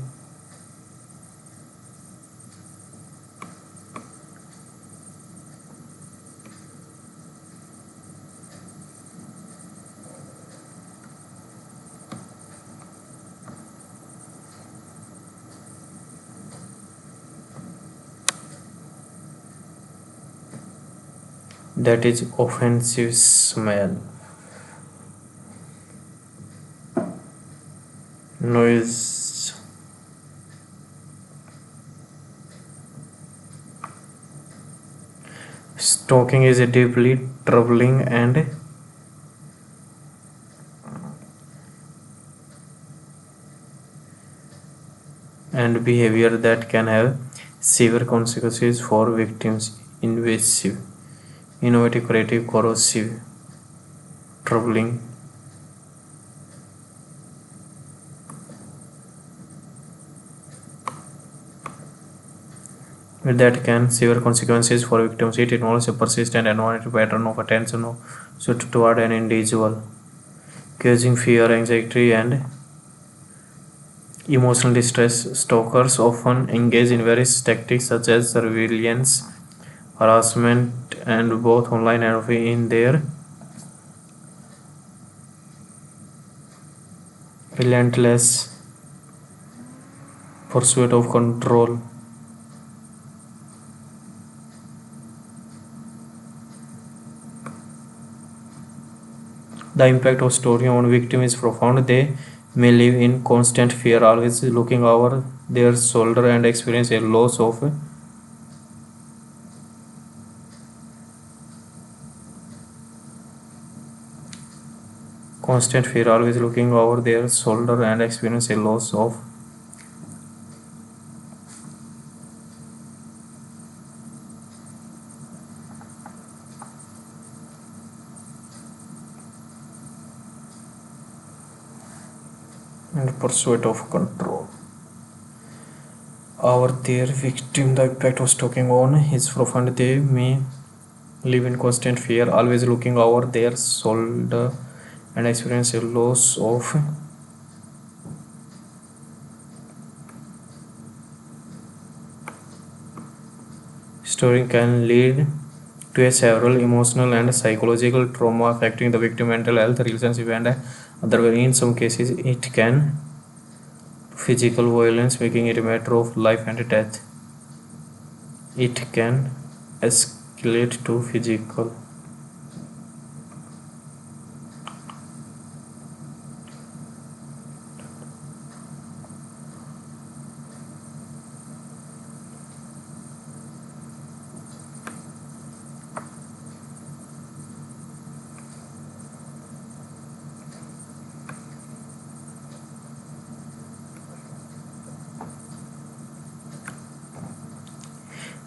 That is offensive smell. Noise. Stalking is a deeply troubling and behavior that can have severe consequences for victims. Invasive, innovative, creative, corrosive, troubling. That can severe consequences for victims. It involves a persistent and monitored pattern of attention toward an individual, causing fear, anxiety, and emotional distress. Stalkers often engage in various tactics such as surveillance, harassment, and both online and offline in their relentless pursuit of control. The impact of stalking on victims is profound. They may live in constant fear, always looking over their shoulder, and experience a loss of constant fear, always looking over their shoulder, and experience a loss of and pursuit of control. Over their victim, the impact of stalking on is profound. They may live in constant fear, always looking over their shoulder, and experience a loss of stalking can lead to a several emotional and psychological trauma affecting the victim mental health, relationship, and other. In some cases, it can physical violence, making it a matter of life and death. It can escalate to physical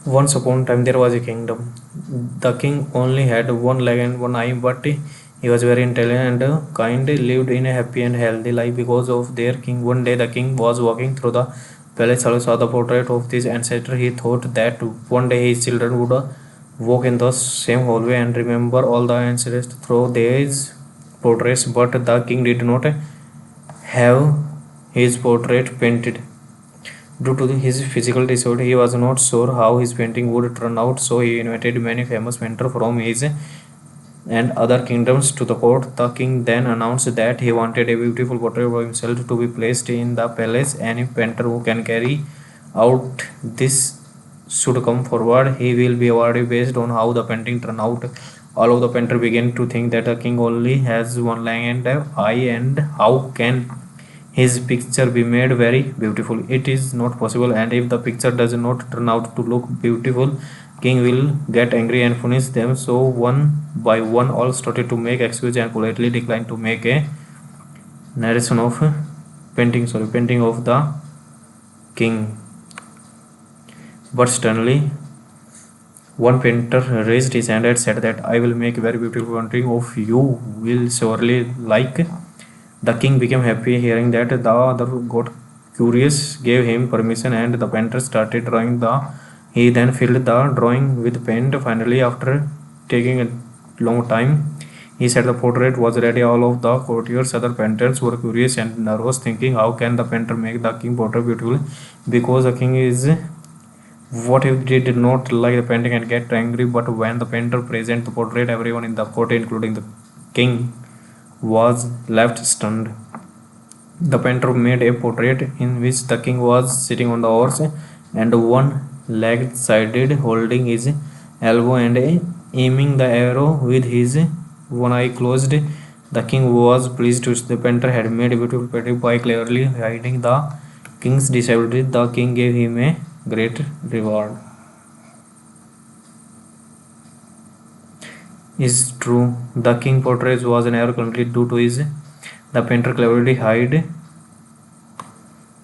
Once upon a time there was a kingdom. The king only had one leg and one eye, but he was very intelligent and kind, lived in a happy and healthy life because of their king. One day the king was walking through the palace and saw the portrait of his ancestor. He thought that one day his children would walk in the same hallway and remember all the ancestors through these portraits, but the king did not have his portrait painted. Due to his physical disorder, he was not sure how his painting would turn out, so he invited many famous painters from his and other kingdoms to the court. The king then announced that he wanted a beautiful portrait of himself to be placed in the palace. Any painter who can carry out this should come forward. He will be awarded based on how the painting turned out. All of the painters began to think that the king only has one leg and eye, and how can his picture be made very beautiful? It is not possible, and if the picture does not turn out to look beautiful, king will get angry and punish them. So one by one all started to make excuses and politely declined to make a narration of painting of the king. But suddenly one painter raised his hand and said that I will make a very beautiful painting of you, will surely like. The king became happy hearing that. The other got curious, gave him permission, and the painter started drawing he then filled the drawing with paint. Finally, after taking a long time, he said the portrait was ready. All of the courtiers, other painters, were curious and nervous, thinking, how can the painter make the king portrait beautiful? Because the king is. What if they did not like the painting and get angry? But when the painter presented the portrait, everyone in the court, including the king, was left stunned. The painter made a portrait in which the king was sitting on the horse and one leg sided, holding his elbow and aiming the arrow with his one eye closed. The king was pleased to see the painter had made a beautiful painting by cleverly hiding the king's disability. The king gave him a great reward. Is true. The king portrait was an error completely due to his the painter cleverly hide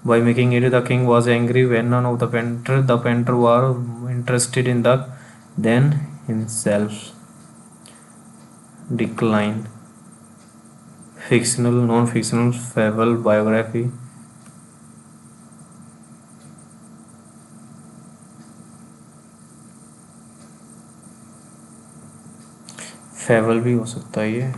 by making it. The king was angry when none of the painter were interested in the then himself. Decline. Fictional, non-fictional, fable, biography. Fable भी हो सकता है ये.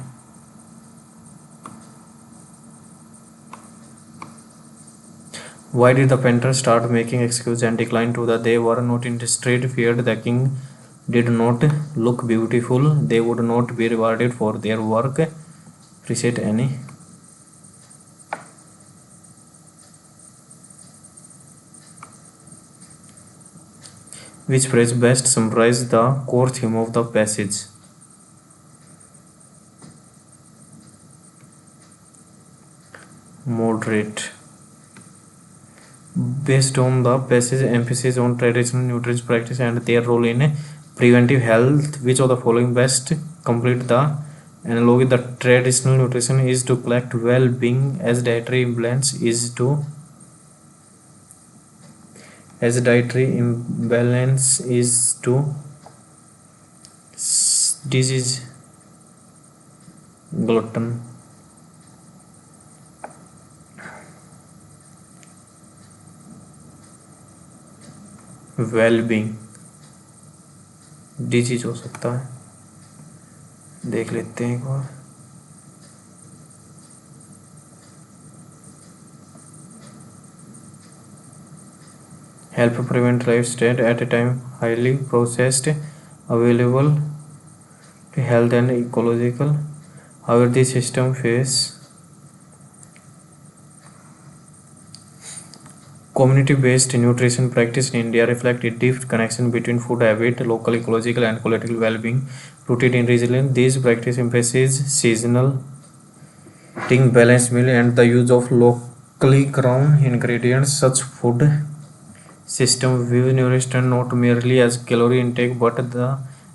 Why did the painter start making excuses and decline to that they were not interested? Feared the king did not look beautiful. They would not be rewarded for their work. Appreciate any. Which phrase best summarizes the core theme of the passage? Moderate. Based on the passage emphasis on traditional nutrition practice and their role in preventive health, which of the following best complete the analogy? The traditional nutrition is to collect well-being as dietary imbalance is to disease. Glutton. Wellbeing disease हो सकता है. देख लेते हैं एक बार. help prevent life state at a time highly processed available to health and ecological. However, the system face community-based nutrition practice in India reflect a deep connection between food habit, local ecological and political well-being rooted in resilience. These practice emphasize seasonal eating, balanced meal, and the use of locally grown ingredients. Such food system views nutrition not merely as calorie intake but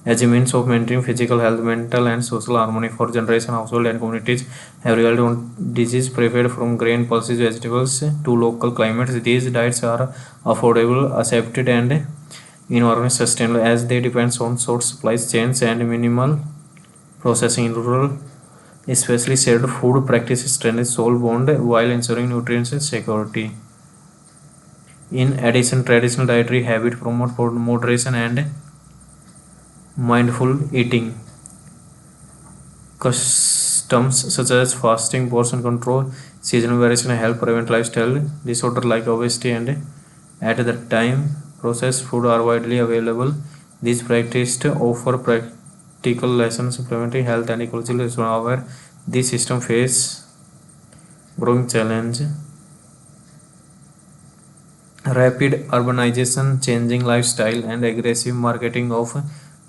as a means of maintaining physical health, mental and social harmony for generations. Households and communities have relied on disease prepared from grain, pulses, vegetables to local climates. These diets are affordable, accepted, and environment sustainable as they depends on short supply chains and minimal processing in rural, especially shared food practices strengthen soil bond while ensuring nutrition security. In addition, traditional dietary habits promote moderation and mindful eating. Customs such as fasting, portion control, seasonal variation help prevent lifestyle disorder like obesity, and at the time processed food are widely available. These practices offer practical lessons implementing health and ecological. However, this system face growing challenge. Rapid urbanization, changing lifestyle, and aggressive marketing of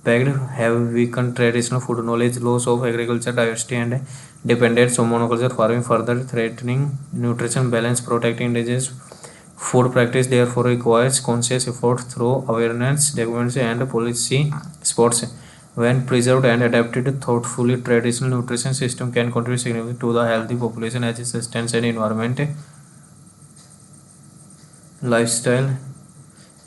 packed have weakened traditional food knowledge. Loss of agriculture diversity and dependence on monoculture farming further threatening nutrition balance. Protecting indigenous food practice therefore requires conscious effort through awareness, documentation, and policy supports. When preserved and adapted thoughtfully, traditional nutrition system can contribute significantly to the healthy population as it sustains an environment lifestyle.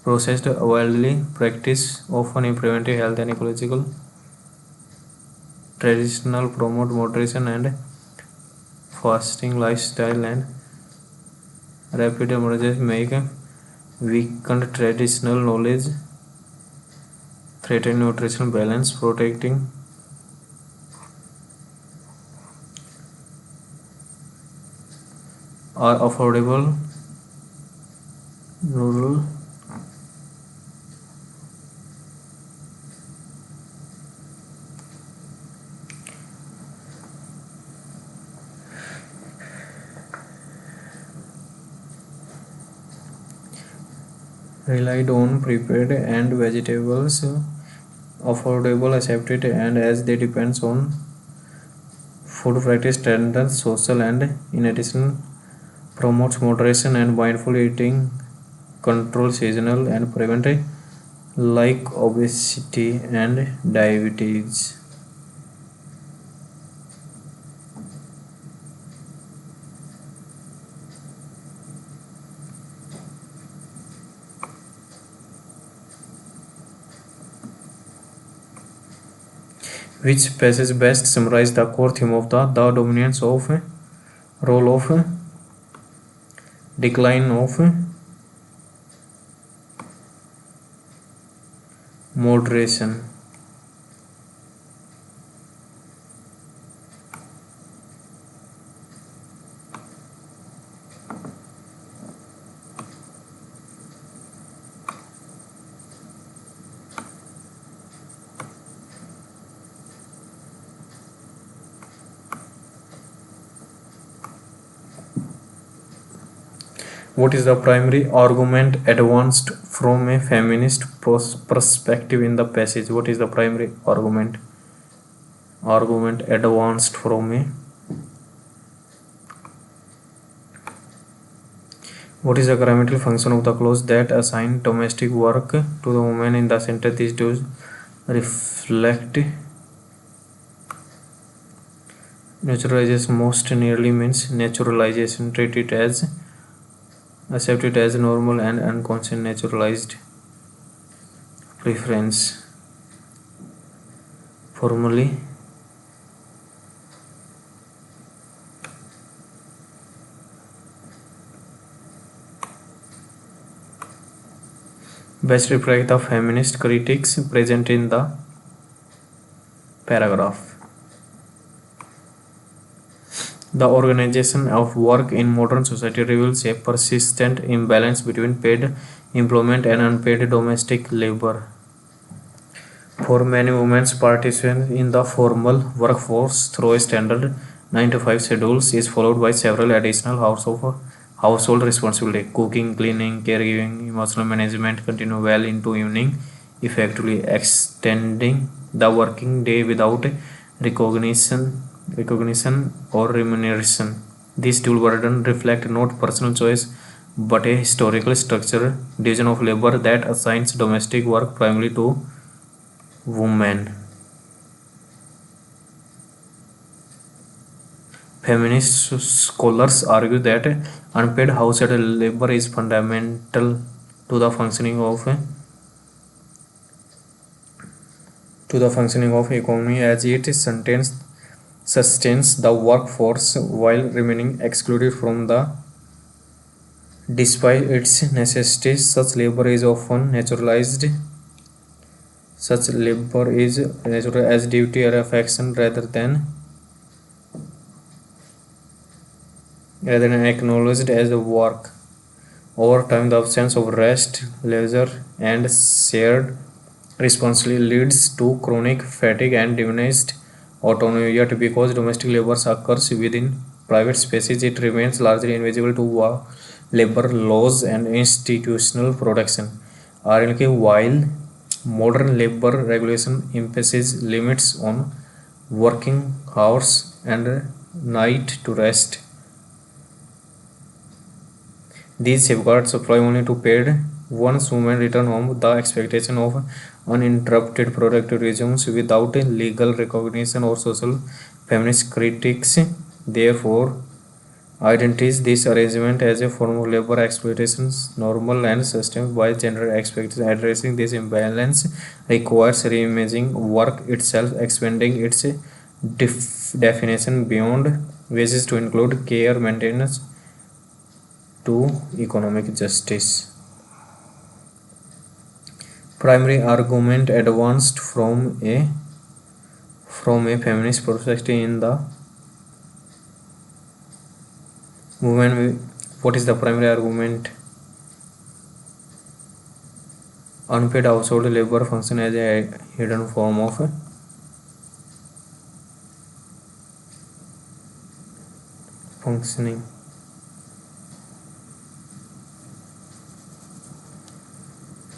Processed wildly practice often improvement health and ecological. Traditional promote moderation and fasting lifestyle, and rapid emergence make weakened traditional knowledge threaten nutritional balance. Protecting are affordable rural relied on prepared and vegetables affordable accepted, and as they depends on food practice standards social, and in addition promotes moderation and mindful eating, control seasonal and prevent like obesity and diabetes. Which passage best summarize the core theme of the dominance of role of decline of moderation. What is the primary argument advanced from a feminist perspective in the passage? What is the primary argument? Argument advanced from a. What is the grammatical function of the clause that assign domestic work to the woman in the sentence? These do reflect naturalization. Most nearly means naturalization. Treat it as accept it as normal and unconscious naturalized preference. Formally, best reflect the feminist critiques present in the paragraph. The organization of work in modern society reveals a persistent imbalance between paid employment and unpaid domestic labor. For many women, participation in the formal workforce through a standard 9 to 5 schedules is followed by several additional hours of household responsibility. Cooking, cleaning, caregiving, emotional management continue well into evening, effectively extending the working day without recognition or remuneration. This dual burden reflects not personal choice but a historical structure division of labor that assigns domestic work primarily to women. Feminist scholars argue that unpaid household labor is fundamental to the functioning of to the functioning of economy as it sustains the workforce while remaining excluded from the despite its necessities. Such labor is natural as duty or affection rather than acknowledged as work. Over time, the absence of rest, leisure, and shared responsibility leads to chronic fatigue and diminished autonomy. Yet, because domestic labor occurs within private spaces, it remains largely invisible to labor laws and institutional protection. RLK, while modern labor regulation imposes limits on working hours and night to rest, these safeguards apply only to paid. Once women return home, the expectation of uninterrupted productive resumes without legal recognition or social. Feminist critics therefore identifies this arrangement as a form of labor exploitation, normal and sustained by gender expectations. Addressing this imbalance requires reimagining work itself, expanding its definition beyond wages to include care, maintenance, to economic justice. Primary argument advanced from a feminist perspective in the movement. What is the primary argument? Unpaid household labor function as a hidden form of functioning.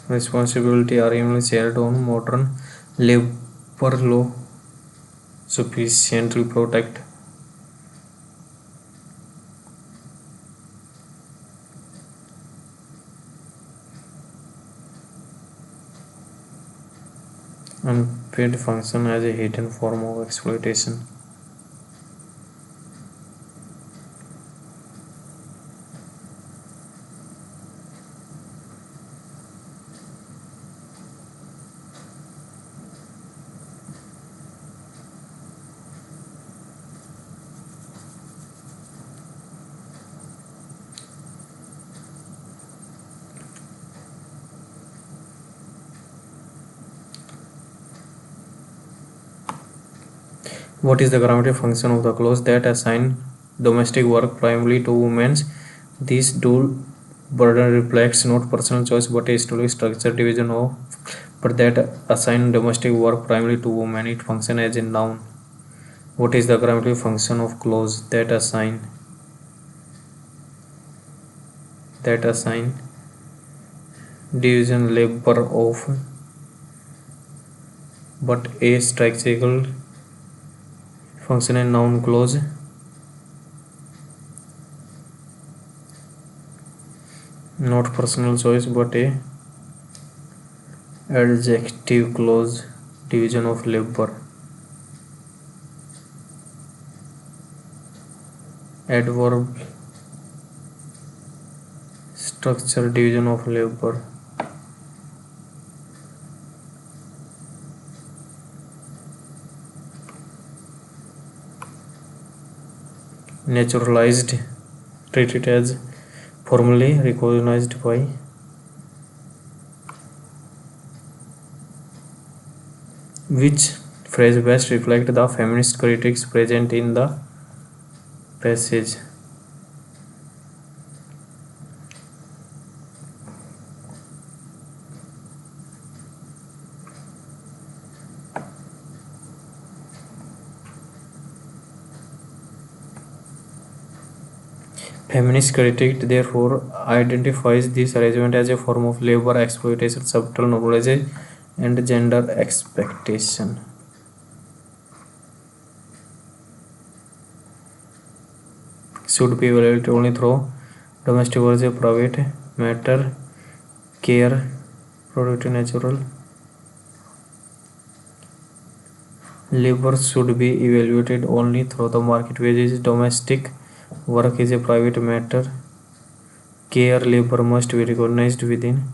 Responsibility are only shared on modern labor law sufficiently protect unpaid function as a hidden form of exploitation. What is the grammatic function of the clause that assign domestic work primarily to women? This dual burden reflects not personal choice but a established structure division of but that assign domestic work primarily to women. It functions as a noun. What is the grammatic function of clause that assign division labor of but a structural function and noun clause? Not personal choice but a adjective clause division of labor. Adverb structure division of labor. Naturalized, treated as formally recognized by. Which phrase best reflects the feminist critics present in the passage? Feminist critique therefore identifies this arrangement as a form of labor exploitation, subtle normalization, and gender expectation. Should be evaluated only through domestic work, a private matter, care, productive, natural. Labor should be evaluated only through the market wages. Domestic work is a private matter. Care labor must be recognized within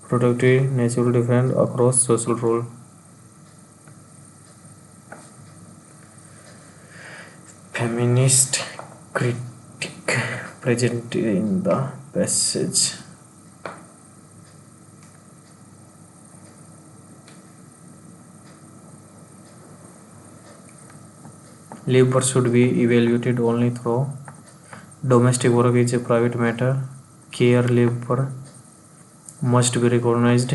productive, natural, different across social role. feminist critique present in the passage. Labor should be evaluated only through domestic work is a private matter. Care labor must be recognized.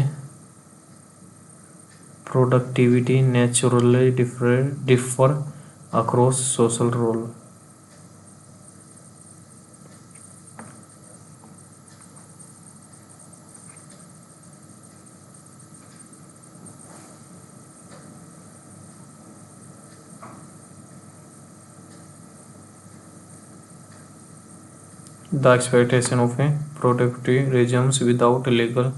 Productivity naturally differ across social role. The expectation of a productive regimes without legal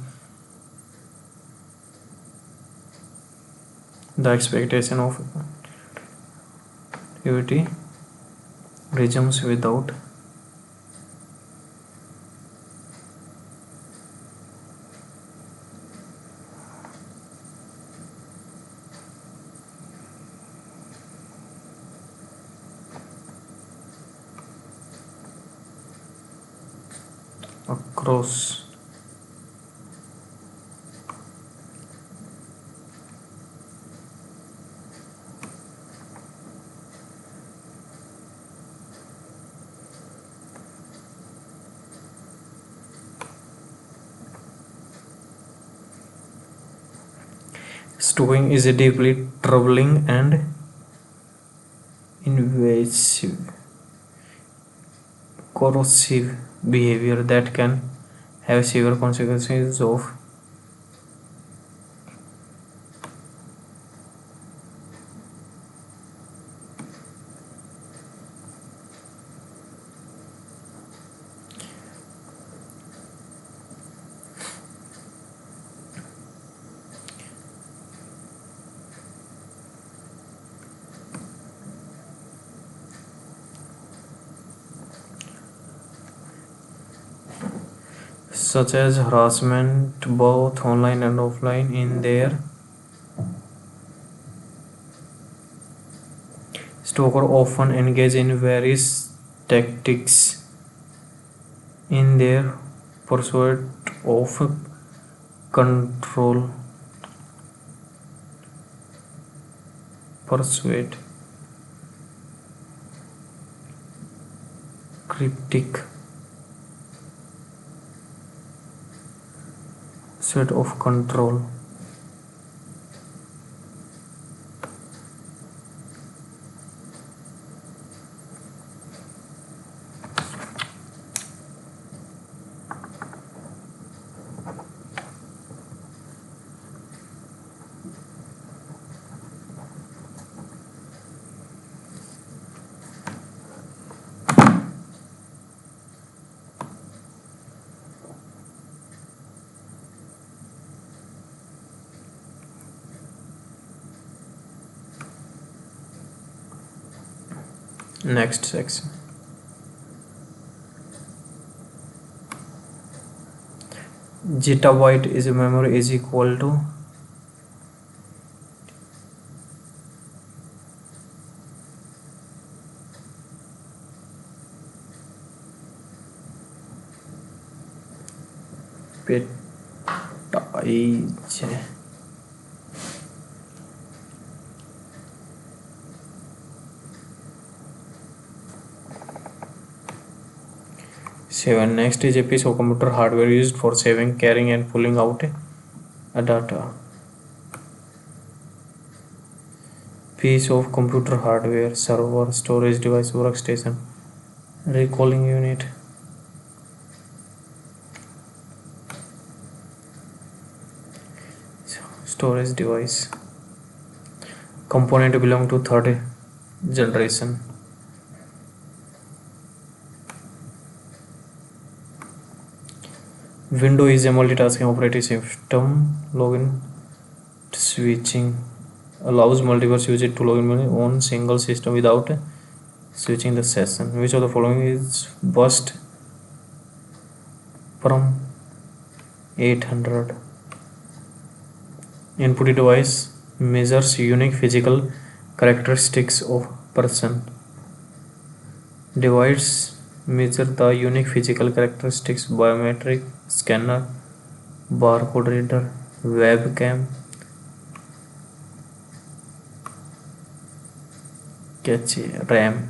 the expectation of productivity regimes without across Stalking is a deeply troubling and invasive, corrosive behavior that can have severe consequences of such as harassment both online and offline. In their stalker often engage in various tactics in their pursuit of control, persuade, cryptic, set of control. Next section. Zettabyte is a memory is equal to petabyte. 7. Next is a piece of computer hardware used for saving, carrying, and pulling out a data. Piece of computer hardware: server, storage device, workstation, recalling unit. Storage device. Component belong to third generation. Windows is a multitasking operating system. Login switching allows multiple users to log in on single system without switching the session. Which of the following is burst from 800? Input device measures unique physical characteristics of person. Device measure the unique physical characteristics: biometric scanner, barcode reader, webcam, cache, RAM,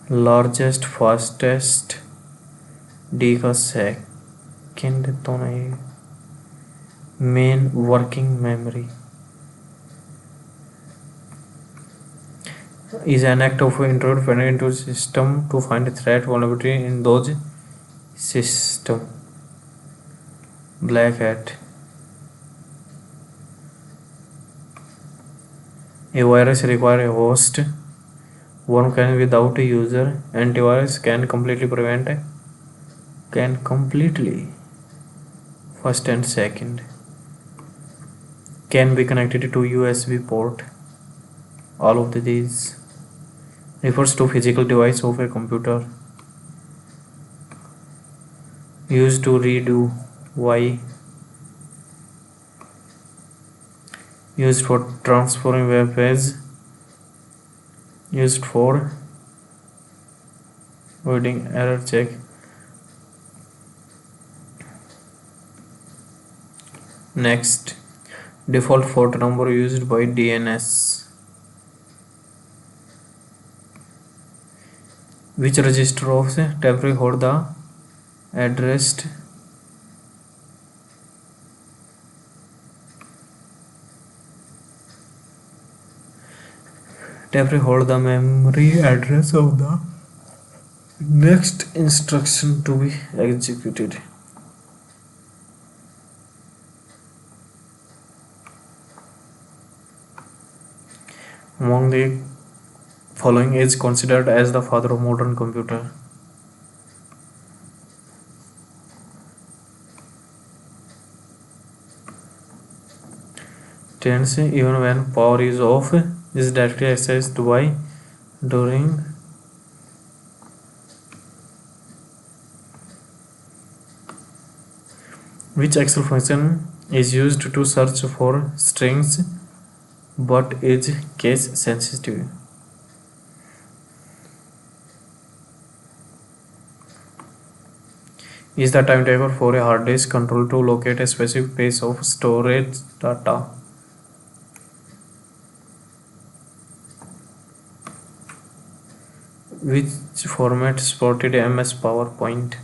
largest fastest D का second तो नहीं, main working memory is an act of intrusion into a system to find a threat vulnerability in those system. Black hat. A virus requires a host. One can without a user. Antivirus can completely prevent. Can completely. First and second. Can be connected to USB port. All of these refers to physical device of a computer used to read Y, used for transferring web page, used for avoiding error check. Next, default port number used by DNS. Which register of temporary hold the addressed temporary hold the memory address of the next instruction to be executed. Among the following is considered as the father of modern computer. Tense, even when power is off, is directly accessed by during which Excel function is used to search for strings but is case sensitive. Is the timetable for a hard disk control to locate a specific place of storage data. Which format supported MS PowerPoint?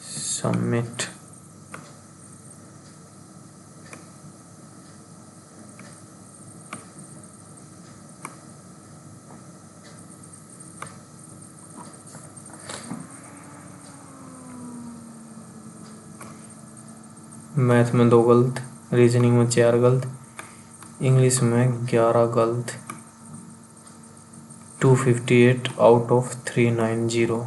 Submit. Math में 2 गलत, reasoning में 4 गलत, English में 11 गलत। 258 out of 390।